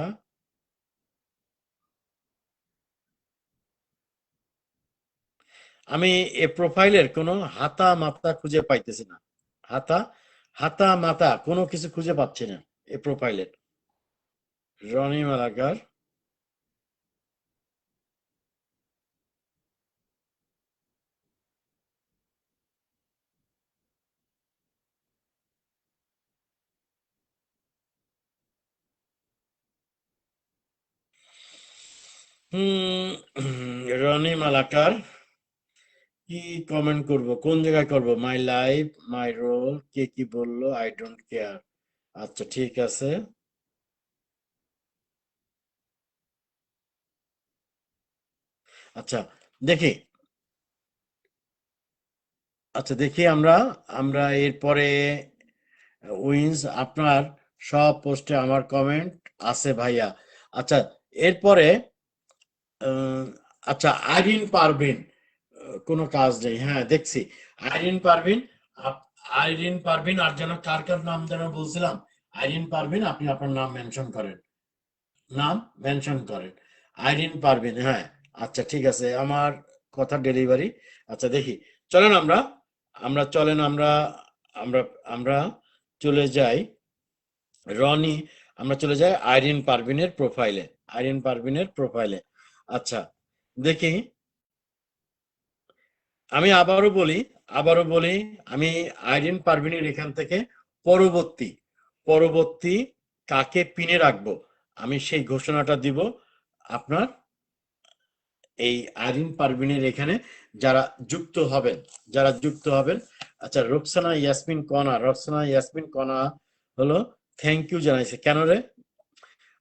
আমি এ প্রোফাইলের কোনো হাতা মাতা খুঁজে পাইতেছি না। হাতা হাতা মাতা কোনো কিছু খুঁজে পাচ্ছি না এ প্রোফাইলের। রনি মালাকার। হুম। রনি মালাকার। কি কমেন্ট করব, কোন জায়গায় করব? মাই লাইফ, মাই রোল, কে কি বললো, আই ডোন্ট কেয়ার। আচ্ছা ঠিক আছে। আচ্ছা দেখি। আচ্ছা দেখি আমরা আমরা এরপরে উইন্স আপনার সব পোস্টে আমার কমেন্ট আছে ভাইয়া। আচ্ছা এরপরে আহ, আচ্ছা আইরিন পারভিন। কোনো কাজ নেই, হ্যাঁ দেখছি। আইরিন পারভিন। আপ- আইরিন পারভিন, আর যেন কার কার নাম যেন বলছিলাম। আইরিন পারভিন, আপনি আপনার নাম মেনশন করেন, নাম মেনশন করেন। আইরিন পারভিন, হ্যাঁ। আচ্ছা ঠিক আছে, আমার কথা ডেলিভারি। আচ্ছা দেখি। চলেন আমরা আমরা চলেন আমরা আমরা আমরা চলে যাই রনি, আমরা চলে যাই আইরিন পারভিনের প্রোফাইলে। আইরিন পারভিনের প্রোফাইলে। আচ্ছা দেখি। আমি আবারও বলি, আমি আইরিন পারভিনের এখান থেকে পরবর্তী পরবর্তী কাকে পিনে রাখবো, আমি সেই ঘোষণাটা দিব আপনার এই আইরিন পারভিনের এখানে যারা যুক্ত হবেন। আচ্ছা রোকসানা ইয়াসমিন কণা হলো থ্যাংক ইউ জানাইছে কেন রে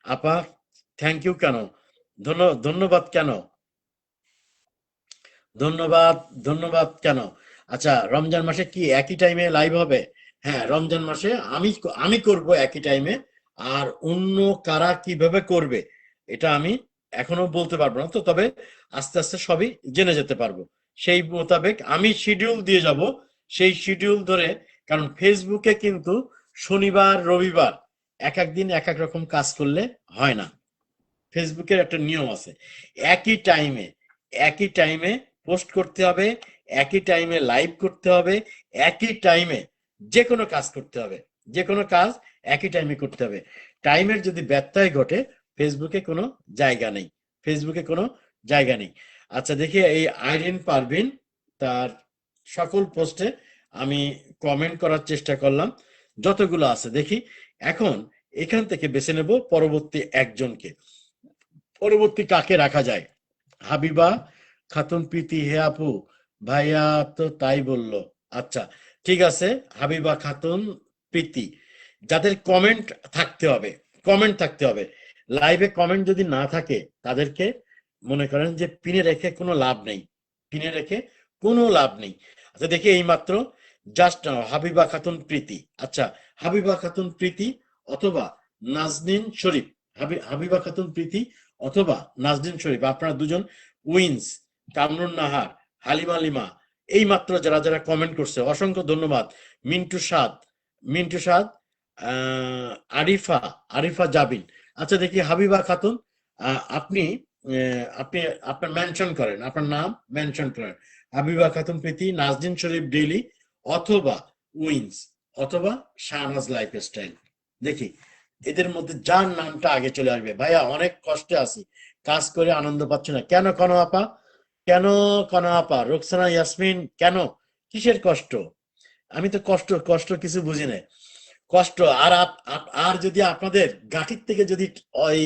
আপা? থ্যাংক ইউ কেন? ধন্যবাদ কেন? ধন্যবাদ ধন্যবাদ কেন? আচ্ছা রমজান মাসে কি একই টাইমে লাইভ হবে? হ্যাঁ রমজান মাসে আমি করব একই টাইমে। আর অন্য কারা কিভাবে করবে এটা আমি এখনো বলতে পারবো না তো, তবে আস্তে আস্তে সবই জেনে যেতে পারবো। সেই মোতাবেক আমি শিডিউল দিয়ে যাব, সেই শিডিউল ধরে। কারণ ফেসবুকে কিন্তু শনিবার রবিবার এক এক দিন এক এক রকম কাজ করলে হয় না। ফেসবুকের একটা নিয়ম আছে, একই টাইমে একই টাইমে পোস্ট করতে হবে, একই টাইমে লাইভ করতে হবে, একই টাইমে যে কোনো কাজ করতে হবে, যে কোনো কাজ একই টাইমে করতে হবে। টাইমের যদি ব্যত্যয় ঘটে ফেসবুকে কোনো জায়গা নেই, ফেসবুকে কোনো জায়গা নেই। আচ্ছা দেখি এই আইরিন পারভিন তার সকল পোস্টে আমি কমেন্ট করার চেষ্টা করলাম, যতগুলো আছে দেখি। এখন এখান থেকে বেছে নেব পরবর্তী একজনকে। পরবর্তী কাকে রাখা যায়? হাবিবা খাতুন প্রীতি, হে আপু, ভাইয়া তো তাই বলল। আচ্ছা ঠিক আছে, হাবিবা খাতুন প্রীতি, যাদের কমেন্ট থাকতে হবে। লাইভে কমেন্ট যদি না থাকে তাদেরকে মনে করেন যে পিনে রেখে কোনো লাভ নেই, পিনে রেখে কোনো লাভ নেই। আচ্ছা দেখি এইমাত্র জাস্ট হাবিবা খাতুন প্রীতি। আচ্ছা হাবিবা খাতুন প্রীতি অথবা নাজনীন শরীফ। হাবিবা খাতুন প্রীতি অথবা নাজনীন শরীফ, আপনারা দুজন উইন্স। কামরুন নাহার, হালিমা লিমা, এই মাত্র যারা যারা কমেন্ট করছে অসংখ্য ধন্যবাদ। মিন্টু সাদ মিন্টু সাদ, আহ, আরিফা আরিফা জাবিন। আচ্ছা দেখি হাবিবা খাতুন, আপনি আপনার মেনশন করেন, আপনার নাম মেনশন করেন। হাবিবা খাতুন প্রীতি, নাজনীন শরীফ ডেইলি, অথবা উইন্স, অথবা শাহনাজ লাইফস্টাইল। দেখি এদের মধ্যে যার নামটা আগে চলে আসবে। ভাইয়া অনেক কষ্টে আছি, কাজ করে আনন্দ পাচ্ছি না। কেন কেন আপা? কেন কেন আপা? রোকসানা ইয়াসমিন কেন? কিসের কষ্ট? আমি তো কষ্ট কষ্ট কিছু বুঝি না। কষ্ট। আর আর যদি আপনাদের গাঁটির থেকে যদি ওই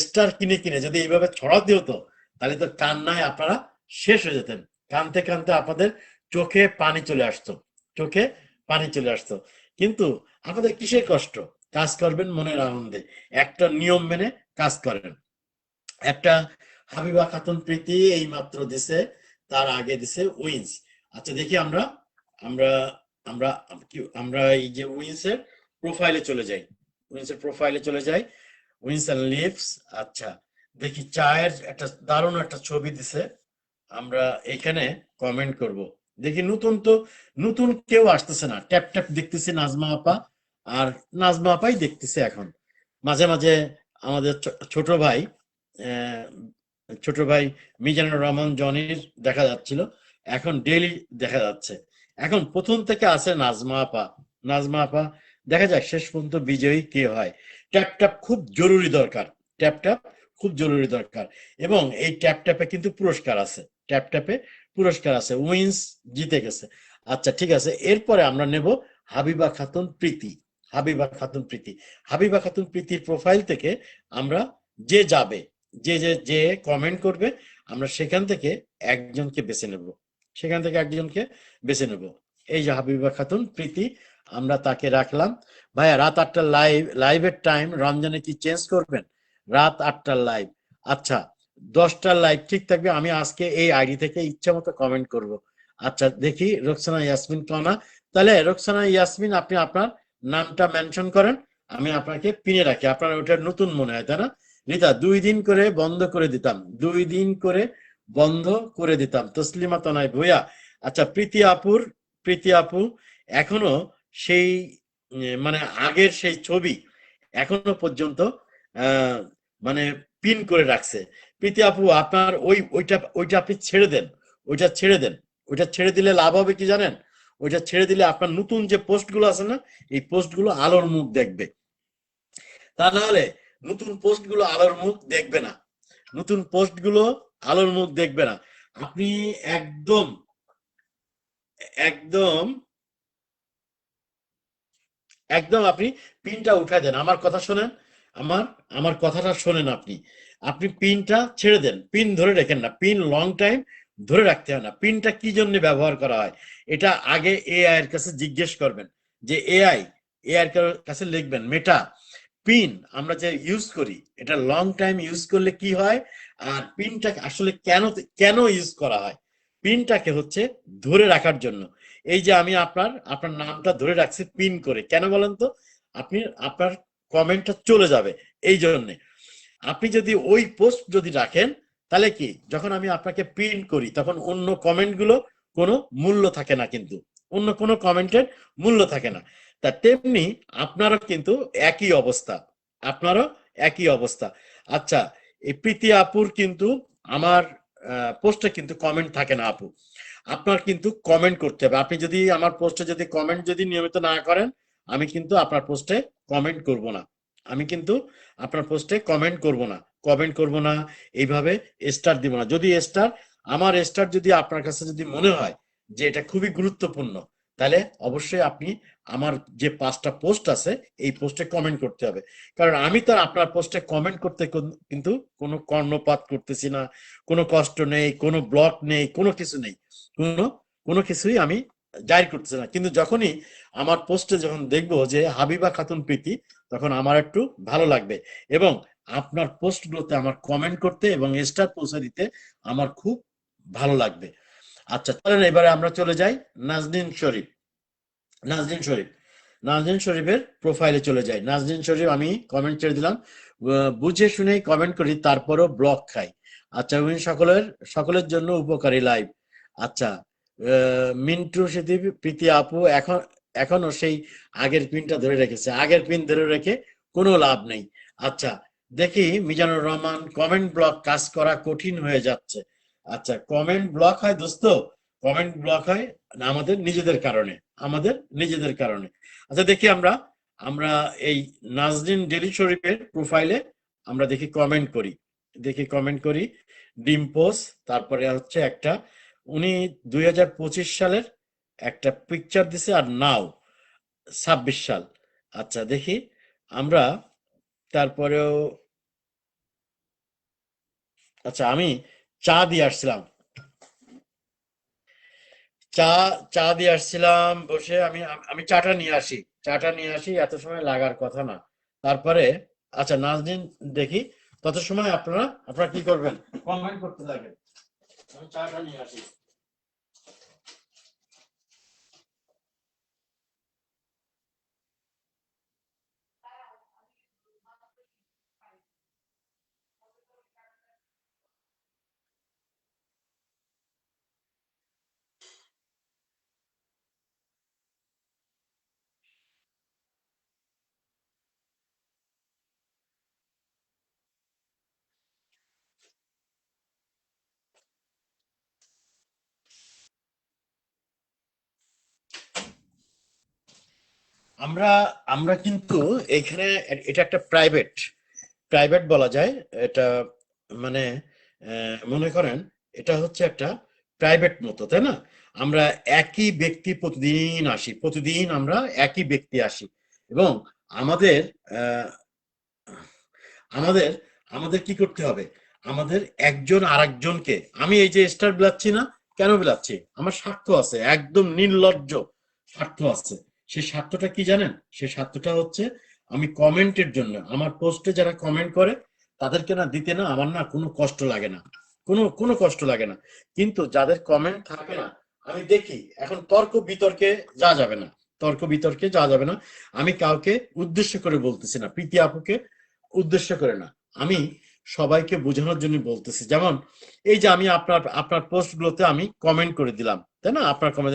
স্টার কিনে কিনে যদি এইভাবে ছড়াতে হতো, তাহলে তো কান্নায় আপনারা শেষ হয়ে যেতেন। কানতে কানতে আপনাদের চোখে পানি চলে আসতো, চোখে পানি চলে আসতো। কিন্তু আপনাদের কিসের কষ্ট? কাজ করবেন মনের আনন্দে, একটা নিয়ম মেনে কাজ করেন। একটা হাবিবা খাতুন প্রীতি এই মাত্র দিছে, তার আগে দিছে উইন্স। আচ্ছা দেখি আমরা আমরা আমরা আমরা এই যে উইন্স এর প্রোফাইলে চলে যাই, উইন্স এর প্রোফাইলে চলে যাই, উইন্স এন্ড লিভস। আচ্ছা দেখি চায়ের একটা দারুণ একটা ছবি দিছে, আমরা এখানে কমেন্ট করব। দেখি নতুন তো, নতুন কেউ আসতেছে না, ট্যাপ ট্যাপ দেখতেছি নাজমা আপা, আর নাজমা আপাই দেখতেছে এখন। মাঝে মাঝে আমাদের ছোট ভাই, আহ, ছোট ভাই মিজানুর রহমান জনির দেখা যাচ্ছিল, এখন ডেইলি দেখা যাচ্ছে। এখন প্রথম থেকে আছে নাজমা আপা, নাজমা আপা। দেখা যাক শেষ পর্যন্ত বিজয়ী কে হয়। ট্যাপ ট্যাপ খুব জরুরি দরকার, ট্যাপ ট্যাপ খুব জরুরি দরকার। এবং এই ট্যাপ ট্যাপে কিন্তু পুরস্কার আছে, ট্যাপ ট্যাপে পুরস্কার আছে, উইন্স জিতে গেছে। আচ্ছা ঠিক আছে, এরপরে আমরা নেব হাবিবা খাতুন প্রীতি। হাবিবা খাতুন প্রীতি, হাবিবা খাতুন প্রীতির প্রোফাইল থেকে আমরা যে যাবে, যে কমেন্ট করবে, আমরা সেখান থেকে একজনকে বেছে নেব, সেখান থেকে একজনকে বেছে নেব। এই যে হাবিবা খাতুন প্রীতি, আমরা তাকে রাখলাম। ভাইয়া রাত 8টার লাইভের টাইম রমজানে কি চেঞ্জ করবেন? রাত 8টার লাইভ, আচ্ছা 10টার লাইভ ঠিক থাকবে। আমি আজকে এই আইডি থেকে ইচ্ছা মতো কমেন্ট করব। আচ্ছা দেখি রোকসানা ইয়াসমিন কনা, তাহলে রোকসানা ইয়াসমিন আপনি আপনার নামটা মেনশন করেন, আমি আপনাকে পিনে রাখি, আপনার ওটা নতুন মনে হয় তাই না? রিতা 2 দিন করে বন্ধ করে দিতাম, 2 দিন করে বন্ধ করে দিতাম, তসলিমা তনয় ভূয়া। আচ্ছা প্রীতি আপু এখনো সেই মানে আগের সেই ছবি এখনো পর্যন্ত আহ মানে পিন করে রাখছে। প্রীতি আপু আপনার ওইটা ওইটা আপনি ছেড়ে দেন, ওইটা ছেড়ে দেন। ওইটা ছেড়ে দিলে লাভ হবে কি জানেন? ওইটা ছেড়ে দিলে আপনার নতুন যে পোস্টগুলো আছে না, এই পোস্টগুলো আলোর মুখ দেখবে। তা নাহলে নতুন পোস্টগুলো আলোর মুখ দেখবে না, নতুন পোস্টগুলো আলোর মুখ দেখবে না। আপনি একদম একদম একদম আপনি পিনটা উঠায় দেন, আমার কথা শোনেন, আমার আমার কথাটা শোনেন। আপনি আপনি পিনটা ছেড়ে দেন, পিন ধরে রেখেন না, পিন লং টাইম ধরে রাখতে হয় না। পিনটা কি জন্য ব্যবহার করা হয় এটা আগে এআই এর কাছে জিজ্ঞেস করবেন, যে এআই, এআই এর কাছে লিখবেন মেটা পিন আমরা যে ইউজ করি এটা লং টাইম ইউজ করলে কি হয়, আর পিনটা আসলে কেন কেন ইউজ করা হয়। পিনটাকে হচ্ছে ধরে রাখার জন্য। এই যে আমি আপনার আপনার নামটা ধরে রাখছি পিন করে, কেন বলেন তো? আপনি আপনার কমেন্টটা চলে যাবে এই জন্যে। আপনি যদি ওই পোস্ট যদি রাখেন, তাহলে কি যখন আমি আপনাকে পিন করি তখন অন্য কমেন্ট গুলো কোনো মূল্য থাকে না, কিন্তু অন্য কোনো কমেন্টের মূল্য থাকে না। তা তেমনি আপনারও কিন্তু একই অবস্থা, আপনারও একই অবস্থা। আচ্ছা এই প্রীতি আপুর কিন্তু আমার পোস্টে কিন্তু কমেন্ট থাকে না আপু, আপনার কিন্তু কমেন্ট করতে হবে। আপনি যদি আমার পোস্টে যদি কমেন্ট যদি নিয়মিত না করেন, আমি কিন্তু আপনার পোস্টে কমেন্ট করব না, আমি কিন্তু আপনার পোস্টে কমেন্ট করব না, কমেন্ট করব না, এইভাবে স্টার দিব না। যদি স্টার, আমার স্টার যদি আপনার কাছে যদি মনে হয় যে এটা খুবই গুরুত্বপূর্ণ, তাহলে অবশ্যই আপনি আমার যে 5টা পোস্ট আছে এই পোস্টে কমেন্ট করতে হবে। কারণ আমি তো আর আপনার পোস্টে কমেন্ট করতে কিন্তু কোনো কর্ণপাত করতেছি না, কোনো কষ্ট নেই, কোনো ব্লক নেই, কোনো কিছু নেই, কোনো কোনো কিছুই আমি জারি করতেছি না। কিন্তু যখনই আমার পোস্টে যখন দেখবো যে হাবিবা খাতুন প্রীতি, তখন আমার একটু ভালো লাগবে এবং আপনার পোস্টগুলোতে আমার কমেন্ট করতে এবং স্টার পৌঁছে দিতে আমার খুব ভালো লাগবে। আচ্ছা চলেন এবারে আমরা চলে যাই নাজনীন শরীফ। নাজনীন শরীফ, নাজনীন শরীফের প্রোফাইলে চলে যাই। নাজনীন শরীফ আমি কমেন্ট ছেড়ে দিলাম, বুঝে শুনেই কমেন্ট করি তারপরও ব্লক খাই। আচ্ছা উনি সকলের জন্য উপকারী লাইভ। আচ্ছা মিন্টু সেটি প্রীতি আপু এখনো সেই আগের পিনটা ধরে রেখেছে, আগের পিন ধরে রেখে কোনো লাভ নেই। আচ্ছা দেখি মিজানুর রহমান, কমেন্ট ব্লক কাজ করা কঠিন হয়ে যাচ্ছে। আচ্ছা কমেন্ট ব্লক হয় দোস্ত, কমেন্ট ব্লক হয় আমাদের নিজেদের কারণে, আমাদের নিজেদের কারণে। আচ্ছা দেখি আমরা আমরা এই নাজরিন ডেলি শরীফের প্রোফাইলে আমরা দেখি কমেন্ট করি, দেখি কমেন্ট করি। ডিম্পোস, তারপরে হচ্ছে একটা উনি 2025 সালের একটা পিকচার দিছে, আর নাও 26 সাল, আচ্ছা দেখি আমরা তারপরেও, আচ্ছা আমি চা দিয়ে আসছিলাম, চা চা দিয়ে আসছিলাম বসে, আমি চাটা নিয়ে আসি, চাটা নিয়ে আসি, এত সময় লাগার কথা না। তারপরে আচ্ছা নাজনীন, দেখি তত সময় আপনারা কি করবেন, কমেন্ট করতে থাকেন, আমি চাটা নিয়ে আসি। আমরা আমরা কিন্তু এখানে এটা একটা প্রাইভেট, প্রাইভেট বলা যায় এটা, মানে মনে করেন এটা হচ্ছে একটা প্রাইভেট মতো, তাই না? আমরা একই ব্যক্তি প্রতিদিন আসি, প্রতিদিন আমরা একই ব্যক্তি আসি, এবং আমাদের আহ, আমাদের আমাদের কি করতে হবে, আমাদের একজন আরেকজনকে, আমি এই যে স্টার বিলাচ্ছি না, কেন বিলাচ্ছি, আমার স্বার্থ আছে, একদম নির্লজ্জ স্বার্থ আছে। সেই স্বার্থটা কি জানেন? সেই স্বার্থটা হচ্ছে আমি কমেন্টের জন্য, আমার পোস্টে যারা কমেন্ট করে তাদেরকে না দিতে না আমার না কোনো কষ্ট লাগে না, কোনো কোনো কষ্ট লাগে না। কিন্তু যাদের কমেন্ট থাকে না, আমি দেখি এখন তর্ক বিতর্কে যা যাবে না, তর্ক বিতর্কে যা যাবে না। আমি কাউকে উদ্দেশ্য করে বলতেছি না, প্রীতি আপুকে উদ্দেশ্য করে না, আমি সবাইকে বোঝানোর জন্য বলতেছি। যেমন এই যে আমি আপনার আপনার পোস্ট গুলোতে আমি কমেন্ট করে দিলাম, তাই না? আপনার কমেন্ট,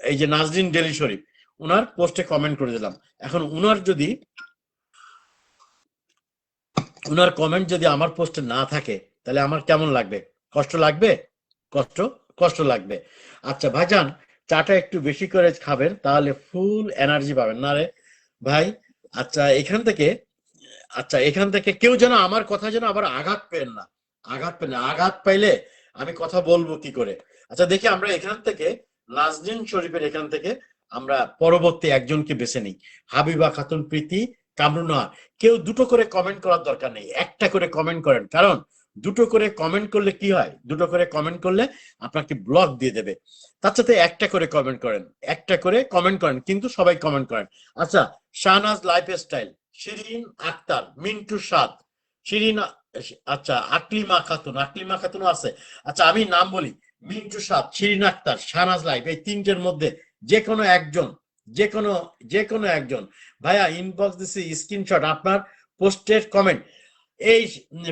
এই যে নাজরিন ডেলি শরীফ, উনার পোস্টে কমেন্ট করে দিলাম। এখন উনার কমেন্ট যদি আমার পোস্টে না থাকে, তাহলে আমার কেমন লাগবে? কষ্ট লাগবে, কষ্ট কষ্ট লাগবে। আচ্ছা ভাইজান, চাটা একটু বেশি করে খাবেন, তাহলে ফুল এনার্জি পাবেন না রে ভাই। আচ্ছা এখান থেকে কেউ যেন আমার কথা যেন আবার আঘাত পেন না, আঘাত পেন না, আঘাত পাইলে আমি কথা বলবো কি করে? আচ্ছা দেখি আমরা এখান থেকে নাজনীন শরীফের এখান থেকে আমরা পরবর্তী একজনকে বেছে নিই। হাবিবা খাতুন প্রীতি, কামরুনা। কেউ দুটো করে কমেন্ট করার দরকার নেই, একটা করে কমেন্ট করেন, কারণ দুটো করে কমেন্ট করলে কি হয়, দুটো করে কমেন্ট করলে আপনাকে ব্লক দিয়ে দেবে। তার সাথে একটা করে কমেন্ট করেন, একটা করে কমেন্ট করেন, কিন্তু সবাই কমেন্ট করেন। আচ্ছা, শাহনাজ লাইফস্টাইল, শিরিন আক্তার, মিন্টু সাদ, শিরিন, আচ্ছা আকলিমা খাতুন, আকলিমা খাতুন আছে। আচ্ছা আমি নাম বলি, মিন্টু সাদ, শিরিন আক্তার, শাহনাজ লাইফ, এই তিনটের মধ্যে যে কোনো একজন, যে কোনো যে কোনো একজন। ভাইয়া ইনবক্স দিছি স্ক্রিনশট আপনার পোস্টের কমেন্ট। এই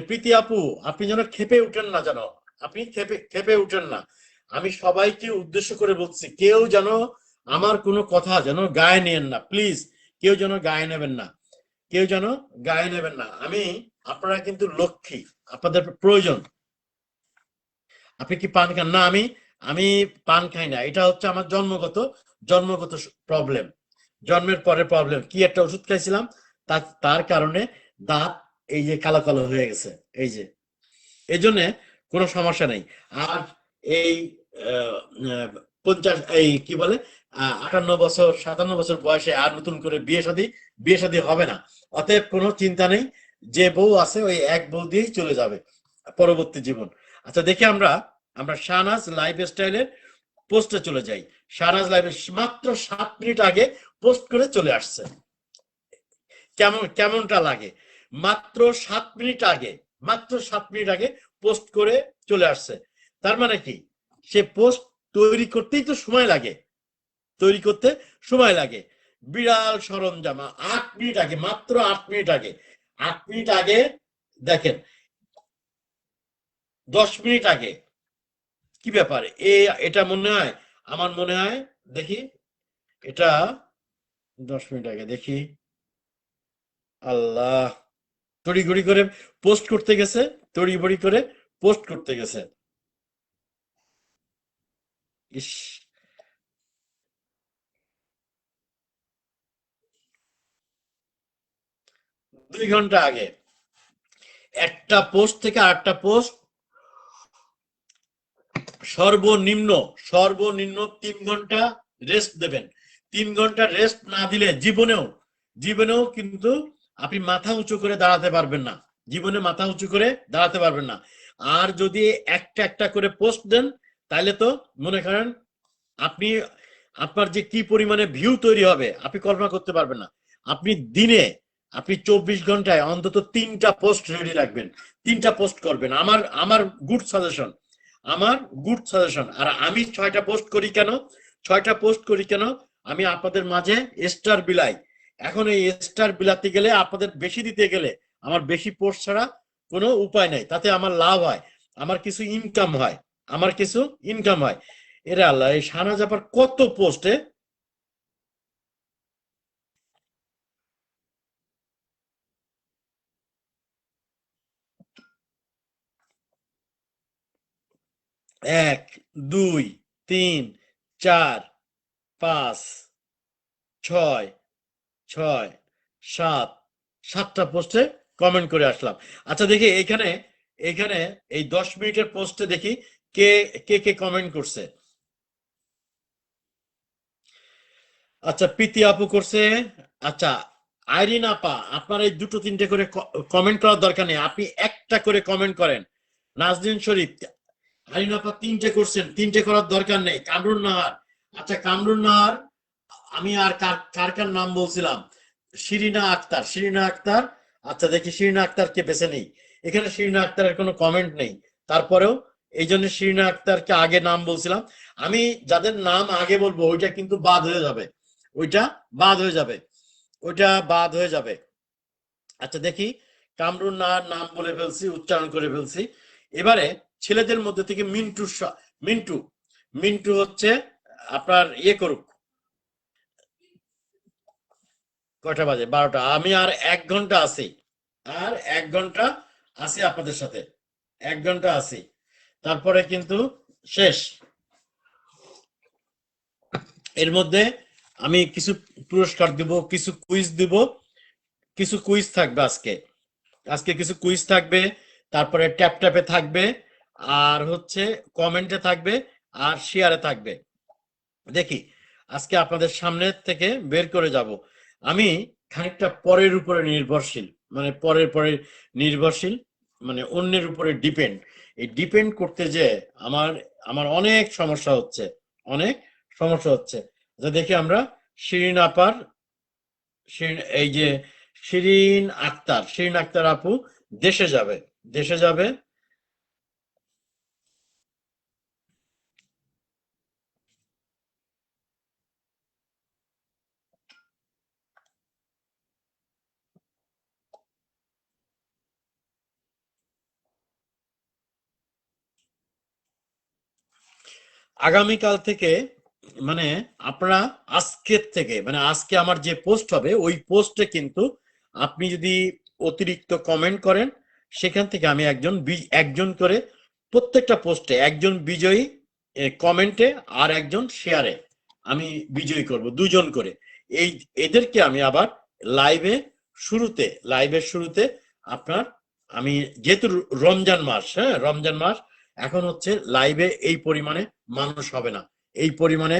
প্রীতি আপু, আপনি যেন খেপে উঠেন না, যেন আপনি খেপে খেপে উঠেন না। আমি সবাইকে উদ্দেশ্য করে বলছি, কেউ যেন আমার কোনো কথা যেন গায়ে নেন না, প্লিজ, কেউ যেন গায়ে নেবেন না, কেউ যেন গায়ে নেবেন না। আপনারা কিন্তু লক্ষ্মী, আপনাদের প্রয়োজন। আপনি কি পান খান না? আমি আমি পান খাই না, এটা হচ্ছে আমার জন্মগত প্রবলেম, জন্মের পরে প্রবলেম, কি একটা ওষুধ খাইছিলাম, তার কারণে দাঁত এই যে কালো কালো হয়ে গেছে, এই যে, এই জন্য কোনো সমস্যা নেই। আর এই 50, এই কি বলে, 58 বছর 57 বছর বয়সে আর নতুন করে বিয়ে শাদী হবে না। অতএব কোনো চিন্তা নেই, যে বউ আছে ওই এক বউ দিয়েই চলে যাবে পরবর্তী জীবন। আচ্ছা দেখি আমরা আমরা শাহনাজ লাইফ স্টাইলের পোস্টে চলে যাই। শাহনাজ লাইফ মাত্র 7 মিনিট আগে পোস্ট করে চলে আসছে, কেমনটা লাগে? মাত্র 7 মিনিট আগে, মাত্র 7 মিনিট আগে পোস্ট করে চলে আসছে। তার মানে কি, সে পোস্ট তৈরি করতেই তো সময় লাগে, তৈরি করতে সময় লাগে। বিড়াল সরঞ্জাম, 8 মিনিট আগে, মাত্র 8 মিনিট আগে, 8 মিনিট আগে, দেখেন, 10 মিনিট আগে, কি ব্যাপার? এটা মনে হয়, আমার মনে হয়, দেখি এটা 10 মিনিট আগে, দেখি, আল্লাহ, তড়িঘড়ি করে পোস্ট করতে গেছে, তড়িঘড়ি করে পোস্ট করতে গেছে, ইস, 2 ঘন্টা আগে। একটা পোস্ট থেকে আরেকটা পোস্ট সর্বনিম্ন সর্বনিম্ন 3 ঘন্টা রেস্ট দেবেন। 3 ঘন্টা রেস্ট না দিলে জীবনেও জীবনেও কিন্তু আপনি মাথা উঁচু করে দাঁড়াতে পারবেন না, জীবনে মাথা উঁচু করে দাঁড়াতে পারবেন না। আর যদি একটা একটা করে পোস্ট দেন, তাহলে তো মনে করেন আপনি, আপনার যে কি পরিমাণে ভিউ তৈরি হবে আপনি কল্পনা করতে পারবেন না। আপনি দিনে, আপনি 24 ঘন্টায় অন্তত 3টা পোস্ট রেডি রাখবেন, 3টা পোস্ট করবেন। আমার আমার গুড সাজেশন, আমার গুড সাজেশন। আর আমি 6টা পোস্ট করি কেন, 6টা পোস্ট করি কেন, আমি আপনাদের মাঝে স্টার বিলাই। এখন এই স্টার বিলাতে গেলে, আপনাদের বেশি দিতে গেলে আমার বেশি পোস্ট ছাড়া কোনো উপায় নাই, তাতে আমার লাভ হয়, আমার কিছু ইনকাম হয়, আমার কিছু ইনকাম হয়। এরা আল্লাহ, এই শাহনাজ আপার কত পোস্টে! এক, দুই, তিন, চার, পাঁচ, ছয়, ছয়, সাত, 7টা পোস্টে কমেন্ট করে আসলাম। আচ্ছা দেখি এখানে, এখানে এই 10 মিনিটের পোস্টে দেখি কে কে কে কমেন্ট করছে। আচ্ছা প্রীতি আপু করছে। আচ্ছা আইরিন আপা, আপনার এই দুটো তিনটে করে কমেন্ট করার দরকার নেই, আপনি একটা করে কমেন্ট করেন। নাজনীন শরীফ, আইরিন আপা 3টে করছেন, 3টে করার দরকার নেই। কামরুন নাহার, আচ্ছা কামরুন নাহার, আমি আর কার কার কার নাম বলছিলাম, শিরিনা আক্তার, শিরিনা আক্তার। আচ্ছা দেখি শিরিনা আক্তারকে বেছে নেই, এখানে শিরিনা আক্তারের কোনো কমেন্ট নেই, তারপরেও এই জন্য শিরিনা আক্তারকে আগে নাম বলছিলাম। আমি যাদের নাম আগে বলবো ওইটা কিন্তু বাদ হয়ে যাবে, ওইটা বাদ হয়ে যাবে, ওইটা বাদ হয়ে যাবে। আচ্ছা দেখি, কামরুন নাহার নাম বলে ফেলছি, উচ্চারণ করে ফেলছি। এবারে ছেলেদের মধ্যে থেকে মিন্টু মিন্টু, মিন্টু হচ্ছে আপনার ইয়ে করুক। কয়টা বাজে? 12টা। আমি আর 1 ঘন্টা আছি, আর 1 ঘন্টা আছি আপনাদের সাথে, 1 ঘন্টা আছি, তারপরে কিন্তু শেষ। এর মধ্যে আমি কিছু পুরস্কার দিব, কিছু কুইজ দিব, কিছু কুইজ থাকবে আজকে, আজকে কিছু কুইজ থাকবে, তারপরে ট্যাপ ট্যাপে থাকবে, আর হচ্ছে কমেন্টে থাকবে, আর শেয়ারে থাকবে। দেখি আজকে আপনাদের সামনে থেকে বের করে যাব। আমি খানিকটা পরের উপরে নির্ভরশীল, মানে পরের পরে নির্ভরশীল, মানে অন্যের উপরে ডিপেন্ড। এই ডিপেন্ড করতে যে আমার আমার অনেক সমস্যা হচ্ছে, অনেক সমস্যা হচ্ছে। আচ্ছা দেখি আমরা, শিরিন আপার, এই যে শিরিন আক্তার, শিরিন আক্তার আপু দেশে যাবে, দেশে যাবে। আগামীকাল থেকে, মানে আপনারা আজকের থেকে, মানে আজকে আমার যে পোস্ট হবে ওই পোস্টে কিন্তু আপনি যদি অতিরিক্ত কমেন্ট করেন, সেখান থেকে আমি একজন করে প্রত্যেকটা পোস্টে একজন বিজয়ী, কমেন্টে আর একজন শেয়ারে আমি বিজয়ী করব, দুজন করে। এই এদেরকে আমি আবার লাইভে, শুরুতে, লাইভের শুরুতে আপনার, আমি যেহেতু রমজান মাস, হ্যাঁ রমজান মাস, এখন হচ্ছে লাইভে এই পরিমাণে মানুষ হবে না, এই পরিমাণে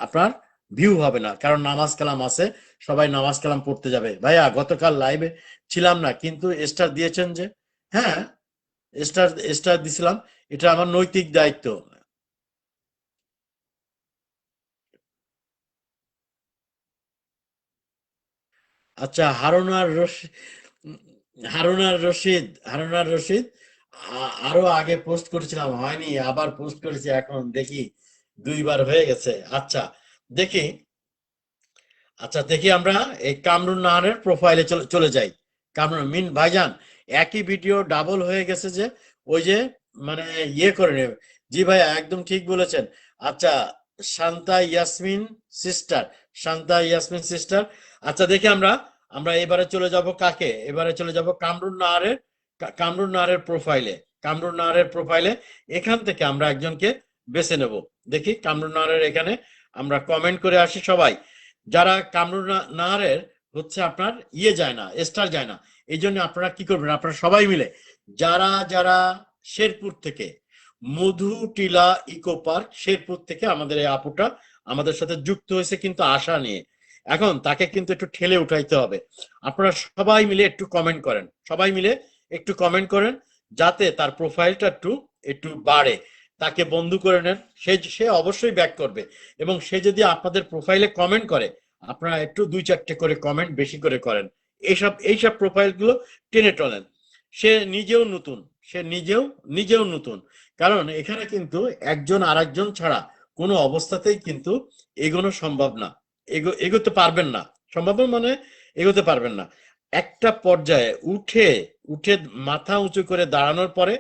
আপনার ভিউ হবে না, কারণ নামাজ কালাম আছে, সবাই নামাজ কালাম পড়তে যাবে। ভাইয়া গতকাল লাইভে ছিলাম না, কিন্তু স্টার দিয়েছেন যে, হ্যাঁ স্টার, স্টার দিছিলাম, এটা আমার নৈতিক দায়িত্ব। আচ্ছা হারুনার রশিদ, হারুনার রশিদ, হারুনার রশিদ, আরো আগে পোস্ট করেছিলাম, হয়নি, আবার পোস্ট করেছি, এখন দেখি 2বার হয়ে গেছে। আচ্ছা দেখি, আচ্ছা দেখি আমরা এই কামরুন নাহারের প্রোফাইলে চলে চলে যাই। কামরুন মিন ভাইজান, একই ভিডিও ডাবল হয়ে গেছে যে, ওই যে মানে ইয়ে করে নেবে। জি ভাইয়া একদম ঠিক বলেছেন। আচ্ছা শান্তা ইয়াসমিন সিস্টার, শান্তা ইয়াসমিন সিস্টার। আচ্ছা দেখি আমরা, আমরা এবারে চলে যাব কাকে, এবারে চলে যাব কামরুন নাহারের, কামরুন নাহারের প্রোফাইলে, কামরুন নাহারের প্রোফাইলে। এখান থেকে আমরা একজনকে বেছে নেব। দেখি কামরুন নাহারের এখানে আমরা কমেন্ট করে আসি সবাই। যারা কামরুন নাহারের হচ্ছে আপনার ইয়ে যায় না, স্টার যায় না, এই জন্য আপনারা কি করবেন, আপনারা সবাই মিলে, যারা যারা শেরপুর থেকে, মধু টিলা ইকো পার্ক শেরপুর থেকে আমাদের এই আপুটা আমাদের সাথে যুক্ত হয়েছে কিন্তু আশা নিয়ে, এখন তাকে কিন্তু একটু ঠেলে উঠাইতে হবে। আপনারা সবাই মিলে একটু কমেন্ট করেন, সবাই মিলে একটু কমেন্ট করেন, যাতে তার প্রোফাইলটা একটু একটু বাড়ে। তাকে বন্ধু করে নেন, সে অবশ্যই ব্যাক করবে। এবং সে যদি আপনাদের প্রোফাইলে কমেন্ট করে, আপনারা একটু 2-4টে করে কমেন্ট বেশি করে করেন। এইসব প্রোফাইলগুলো টেনে টলেন। সে নিজেও নতুন, সে নিজেও নতুন। কারণ এখানে কিন্তু একজন আরেকজন ছাড়া কোনো অবস্থাতেই কিন্তু এগোনো সম্ভব না। এগোতে পারবেন না। সম্ভব না মানে এগোতে পারবেন না। একটা পর্যায়ে উঠে উঠে মাথা উঁচু করে দাঁড়ানোর পরে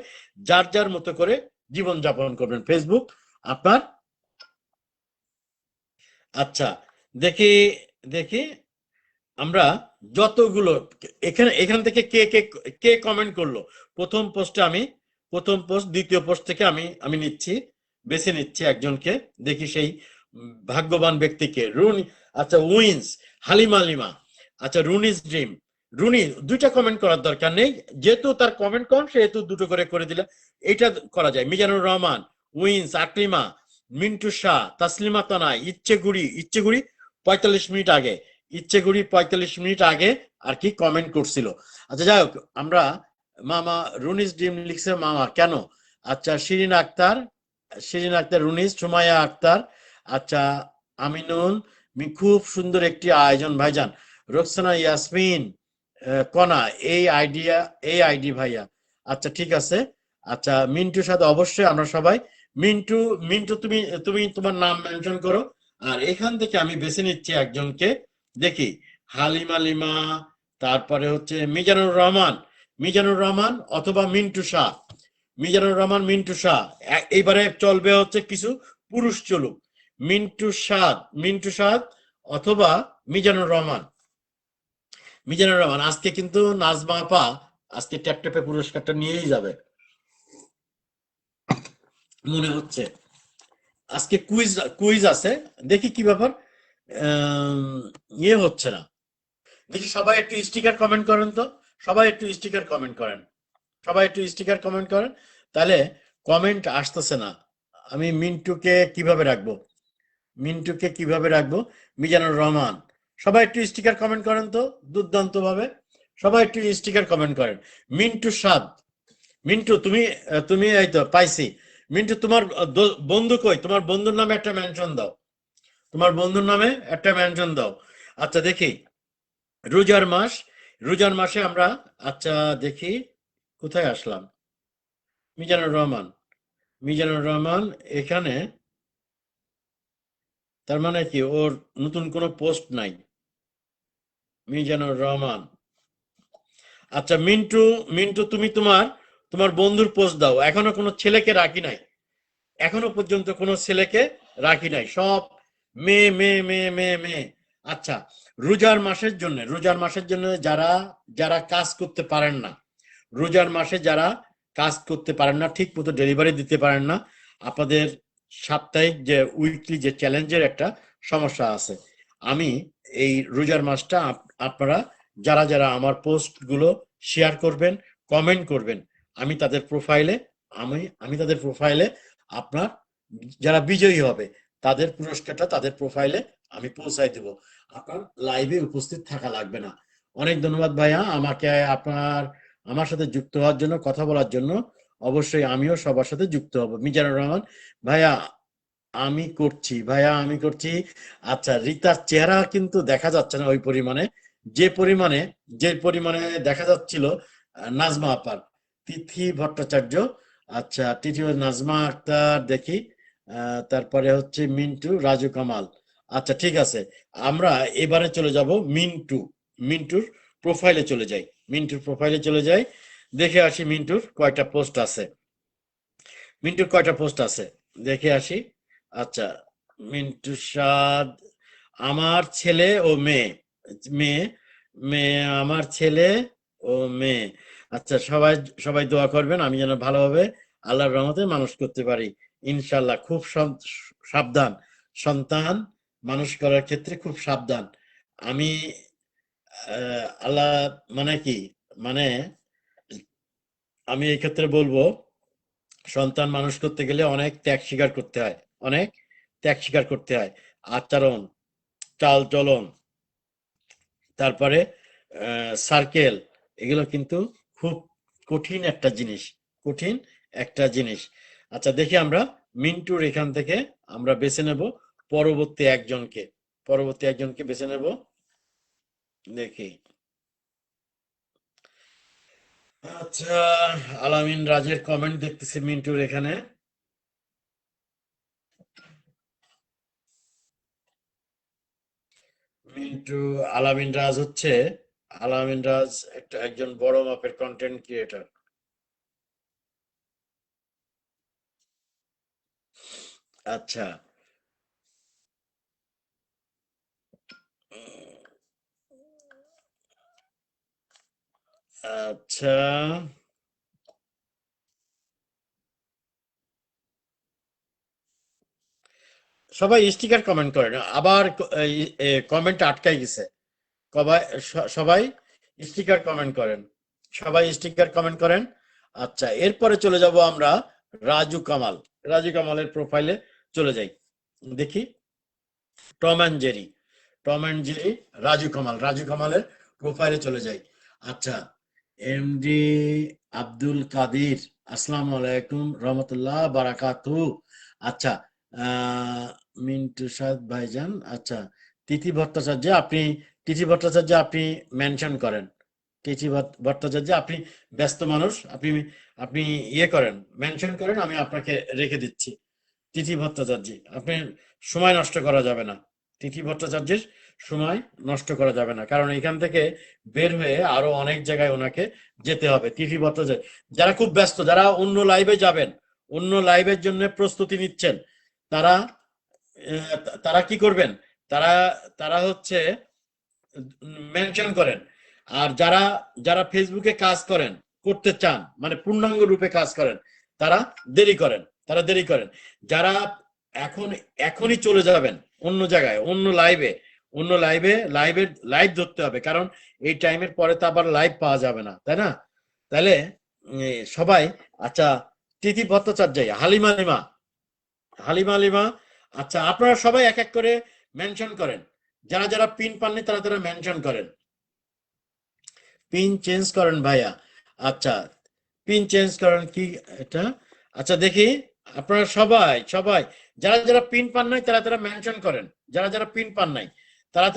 যার যার মতো করে জীবন যাপন করবেন। ফেসবুক আপনার। আচ্ছা, দেখি দেখি আমরা যতগুলো এখান থেকে কে কে কে কমেন্ট করলো প্রথম পোস্টে। আমি প্রথম পোস্ট, দ্বিতীয় পোস্ট থেকে আমি আমি নিচ্ছি, বেছে নিচ্ছি একজনকে। দেখি সেই ভাগ্যবান ব্যক্তিকে। রুনি, আচ্ছা উইন্স, হালিমা লিমা, আচ্ছা রুনিস ড্রিম। রুনি দুইটা কমেন্ট করার দরকার নেই, যেহেতু তার কমেন্ট কম সেহেতু দুটো করে দিলে এটা করা যায়। মিজানুর রহমান, উইন্স, আকলিমা, মিন্টু শাহ, তাসলিমা তনাই, ইচ্ছেগুড়ি 45 মিনিট আগে, ইচ্ছেগুড়ি 45 মিনিট আগে আর কি কমেন্ট করছিল। আচ্ছা যাই হোক, আমরা মামা রুনিস ডিম লিখছে মামা কেন। আচ্ছা শিরিন আক্তার রুনিস, সুমাইয়া আক্তার, আচ্ছা আমিনুল, খুব সুন্দর একটি আয়োজন ভাইজান। রোকসানা ইয়াসমিন, কণা, এই আইডি ভাইয়া। আচ্ছা ঠিক আছে। আচ্ছা মিন্টুর সাথে অবশ্যই আমরা সবাই। মিন্টু, তুমি তুমি তোমার নাম মেনশন করো। আর এখান থেকে আমি বেছে নিচ্ছি একজনকে। দেখি হালিমা লিমা, তারপরে হচ্ছে মিজানুর রহমান অথবা মিন্টু শাহ। মিজানুর রহমান, মিন্টু শাহ। এইবারে চলবে হচ্ছে কিছু পুরুষ চলুক। মিন্টু শাহ অথবা মিজানুর রহমান। আজকে কিন্তু নাজমা আপা আজকে ট্যাপ ট্যাপে পুরস্কারটা নিয়েই যাবে মনে হচ্ছে। আজকে কুইজ কুইজ আছে, দেখি কি ব্যাপার। আম, ইয়ে হচ্ছে না। দেখি সবাই একটু স্টিকার কমেন্ট করেন তো। সবাই একটু স্টিকার কমেন্ট করেন। তাহলে কমেন্ট আসতেছে না। আমি মিন্টুকে কিভাবে রাখবো। মিজানুর রহমান, সবাই একটু স্টিকার কমেন্ট করেন তো, দুর্দান্ত ভাবে। সবাই একটু স্টিকার কমেন্ট করেন। মিন্টু সাদ, মিন্টু তুমি, তুমি এই তো পাইছি। মিন্টু তোমার বন্ধু কই, তোমার বন্ধুর নামে একটা মেনশন দাও। আচ্ছা দেখি, রোজার মাস, রোজার মাসে আমরা, আচ্ছা দেখি কোথায় আসলাম। মিজানুর রহমান এখানে, তার মানে কি ওর নতুন কোনো পোস্ট নাই। মিজানুর রহমান, আচ্ছা মিন্টু, তুমি তোমার তোমার বন্ধুর পোস্ট দাও। এখনো কোনো ছেলেকে রাখি নাই, এখনো পর্যন্ত কোনো ছেলেকে রাখি নাই, সব মেয়ে মেয়ে মেয়ে মেয়ে মেয়ে। আচ্ছা, রোজার মাসের জন্য যারা যারা কাজ করতে পারেন না, রোজার মাসে যারা কাজ করতে পারেন না, ঠিক মতো ডেলিভারি দিতে পারেন না, আপনাদের সাপ্তাহিক যে উইকলি যে চ্যালেঞ্জের একটা সমস্যা আছে। আমি এই রোজার মাসটা আপনারা যারা যারা আমার পোস্টগুলো শেয়ার করবেন, কমেন্ট করবেন, আমি তাদের প্রোফাইলে আমি তাদের প্রোফাইলে আপনার যারা বিজয়ী হবে তাদের পুরস্কারটা তাদের প্রোফাইলে আমি পৌঁছাই দেব। আপনার লাইভে উপস্থিত থাকা লাগবে না। অনেক ধন্যবাদ ভাইয়া আমাকে আমার সাথে যুক্ত হওয়ার জন্য, কথা বলার জন্য। অবশ্যই আমিও সবার সাথে যুক্ত হব। মিজানুর রহমান ভাইয়া, আমি করছি। আচ্ছা, রিতার চেহারা কিন্তু দেখা যাচ্ছে না ওই পরিমাণে, যে পরিমাণে দেখা যাচ্ছিল নাজমা আপার। তিথি ভট্টাচার্য, আচ্ছা নাজমা আক্তার দেখি, তারপরে হচ্ছে মিন্টু, রাজু কামাল। আচ্ছা ঠিক আছে, আমরা এবারে চলে যাব মিন্টুর প্রোফাইলে চলে যাই। দেখে আসি মিন্টুর কয়টা পোস্ট আছে দেখে আসি। আচ্ছা, মিন্টু সাদ, আমার ছেলে ও মেয়ে, মেয়ে মেয়ে আমার ছেলে ও মেয়ে। আচ্ছা, সবাই সবাই দোয়া করবেন আমি যেন ভালোভাবে আল্লাহর রহমতে মানুষ করতে পারি, ইনশাল্লাহ। খুব সাবধান, সন্তান মানুষ করার ক্ষেত্রে খুব সাবধান। আমি আল্লাহ, মানে কি, মানে আমি এই ক্ষেত্রে বলবো, সন্তান মানুষ করতে গেলে অনেক ত্যাগ স্বীকার করতে হয়। আচরণ, চাল চলন, তারপরে সার্কেল, এগুলো কিন্তু খুব কঠিন একটা জিনিস, কঠিন একটা জিনিস। আচ্ছা দেখি আমরা মিন্টুর এখান থেকে আমরা বেছে নেব পরবর্তী একজনকে, পরবর্তী একজনকে বেছে নেব। দেখি, আচ্ছা, আলামিন রাজের কমেন্ট দেখতেছি মিন্টুর এখানে। মিন্টু, আলামিন রাজ হচ্ছে, আলামিন রাজ একজন বড় মাপের কন্টেন্ট ক্রিয়েটর। আচ্ছা, আচ্ছা, সবাই স্টিকার কমেন্ট করেন, আবার কমেন্ট আটকাই গেছে। সবাই স্টিকার কমেন্ট করেন, সবাই স্টিকার কমেন্ট করেন। আচ্ছা, এরপরে চলে যাব আমরা রাজু কামাল, রাজু কামালের প্রোফাইলে চলে যাই। দেখি, Tom and Jerry, Tom and Jerry, Raju Kamal, Raju কামালের প্রোফাইলে চলে যাই। আচ্ছা, এমডি আব্দুল কাদির, আসসালামু আলাইকুম রহমতুল্লাহ বারাকাতু। আচ্ছা, আহ মিন্টু সাদ ভাইজান, আচ্ছা, তিথি ভট্টাচার্য, আপনি তিথি ভট্টাচার্য আপনি মেনশন করেন, তিথি ভট্টাচার্য আপনি ব্যস্ত মানুষ, আপনি আপনি ইয়ে করেন, মেনশন করেন, আমি আপনাকে রেখে দিচ্ছি। তিথি ভট্টাচার্য, আপনি সময় নষ্ট করা যাবে না, তিথি ভট্টাচার্যের সময় নষ্ট করা যাবে না, কারণ এখান থেকে বের হয়ে আরো অনেক জায়গায় ওনাকে যেতে হবে। তিথি ভট্টাচার্য, যারা খুব ব্যস্ত, যারা অন্য লাইভে যাবেন, অন্য লাইভের জন্য প্রস্তুতি নিচ্ছেন, তারা তারা কি করবেন, তারা তারা হচ্ছে মেনশন করেন। আর যারা যারা ফেসবুকে কাজ করেন, করতে চান, মানে পূর্ণাঙ্গ রূপে কাজ করেন, তারা দেরি করেন, তারা দেরি করেন। যারা এখন এখনই চলে যাবেন অন্য জায়গায়, অন্য লাইভে, অন্য লাইভে লাইভ ধরতে হবে, কারণ এই টাইমের পরে তো আবার লাইভ পাওয়া যাবে না, তাই না? তাহলে সবাই, আচ্ছা, তিথি ভট্টাচার্য, হালিমা লিমা, হালিমা লিমা, আচ্ছা, আপনারা সবাই এক এক করে মেনশন করেন, যারা যারা পিন পাননি তারা তারা মেনশন করেন, পিন চেঞ্জ করেন ভাইয়া। আচ্ছা, পিন চেঞ্জ করেন কি এটা? আচ্ছা দেখি, আপনারা সবাই সবাই যারা যারা পিন পান নাই তারা তারা মেনশন করেন, যারা যারা পিন পান নাই তারা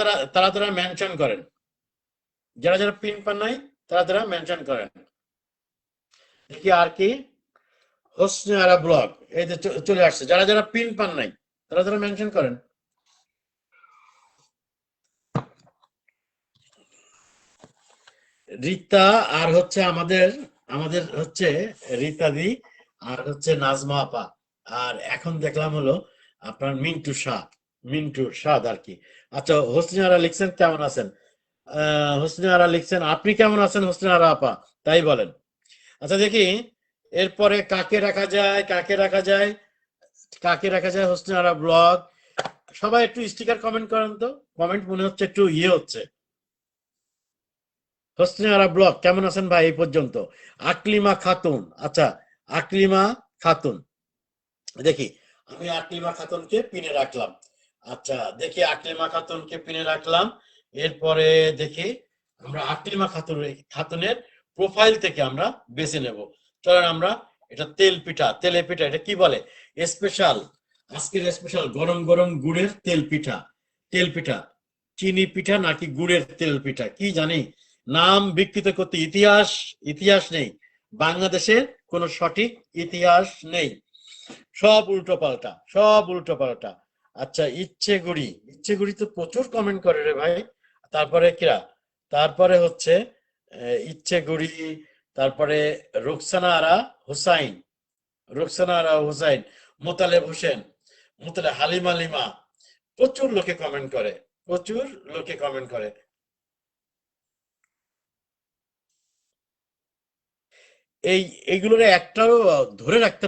তারা মেনশন করেন, যারা যারা পিন পান নাই তারা তারা মেনশন করেন। দেখি আর কি, হোসনে আরা ব্লগ, এই যে চলে আসছে, যারা যারা পিন পান নাই তারা তারা মেনশন করেন। রীতা, আর হচ্ছে আমাদের আমাদের হচ্ছে রীতাদি, আর হচ্ছে নাজমা আপা, আর এখন দেখলাম হলো আপনার মিন্টু শাহ, মিন্টু শাহ আর কি। আচ্ছা, হোসনে আরা লিখছেন কেমন আছেন, হোসনে আরা লিখছেন আপনি কেমন আছেন হোসনে আরা আপা, তাই বলেন। আচ্ছা দেখি, এরপরে কাকে রাখা যায়, কাকে রাখা যায়, কাকে রাখা যায়, হোসনে আরা ব্লগ, সবাই একটু স্টিকার কমেন্ট করেন তো, কমেন্ট মনে হচ্ছে একটু ইয়ে হচ্ছে। হোসনে আরা ব্লগ কেমন আছেন ভাই এই পর্যন্ত। আকলিমা খাতুন, আচ্ছা, আকলিমা খাতুন, দেখি, আমি আকলিমা খাতুনকে পিনে রাখলাম। আচ্ছা দেখি, আকলিমা খাতুনকে পিনে রাখলাম। এরপরে দেখি আমরা আকলিমা খাতুনের প্রোফাইল থেকে আমরা বেছে নেব। চলেন আমরা, এটা তেল পিঠা, তেলে পিঠা, এটা কি বলে, স্পেশাল, আজকের স্পেশাল গরম গরম গুড়ের তেল পিঠা, তেল পিঠা, চিনি পিঠা নাকি গুড়ের তেল পিঠা কি জানি, নাম বিকৃত করতে ইতিহাস, ইতিহাস নেই, বাংলাদেশের কোনো সঠিক ইতিহাস নেই, সব উল্টো পাল্টা, সব উল্টো পাল্টা। আচ্ছা, ইচ্ছে গুড়ি, ইচ্ছে গুড়ি তো প্রচুর কমেন্ট করে রে ভাই। তারপরে কিরা, তারপরে হচ্ছে ইচ্ছে গুড়ি, তারপরে রুকসানা আরা হুসাইন, রুকসানা আরা হুসাইন, মোতালেব হোসেন, মোতালে হালিমা লিমা, প্রচুর লোকে কমেন্ট করে, প্রচুর লোকে কমেন্ট করে। এই এইগুলোর একটাও ধরে রাখতে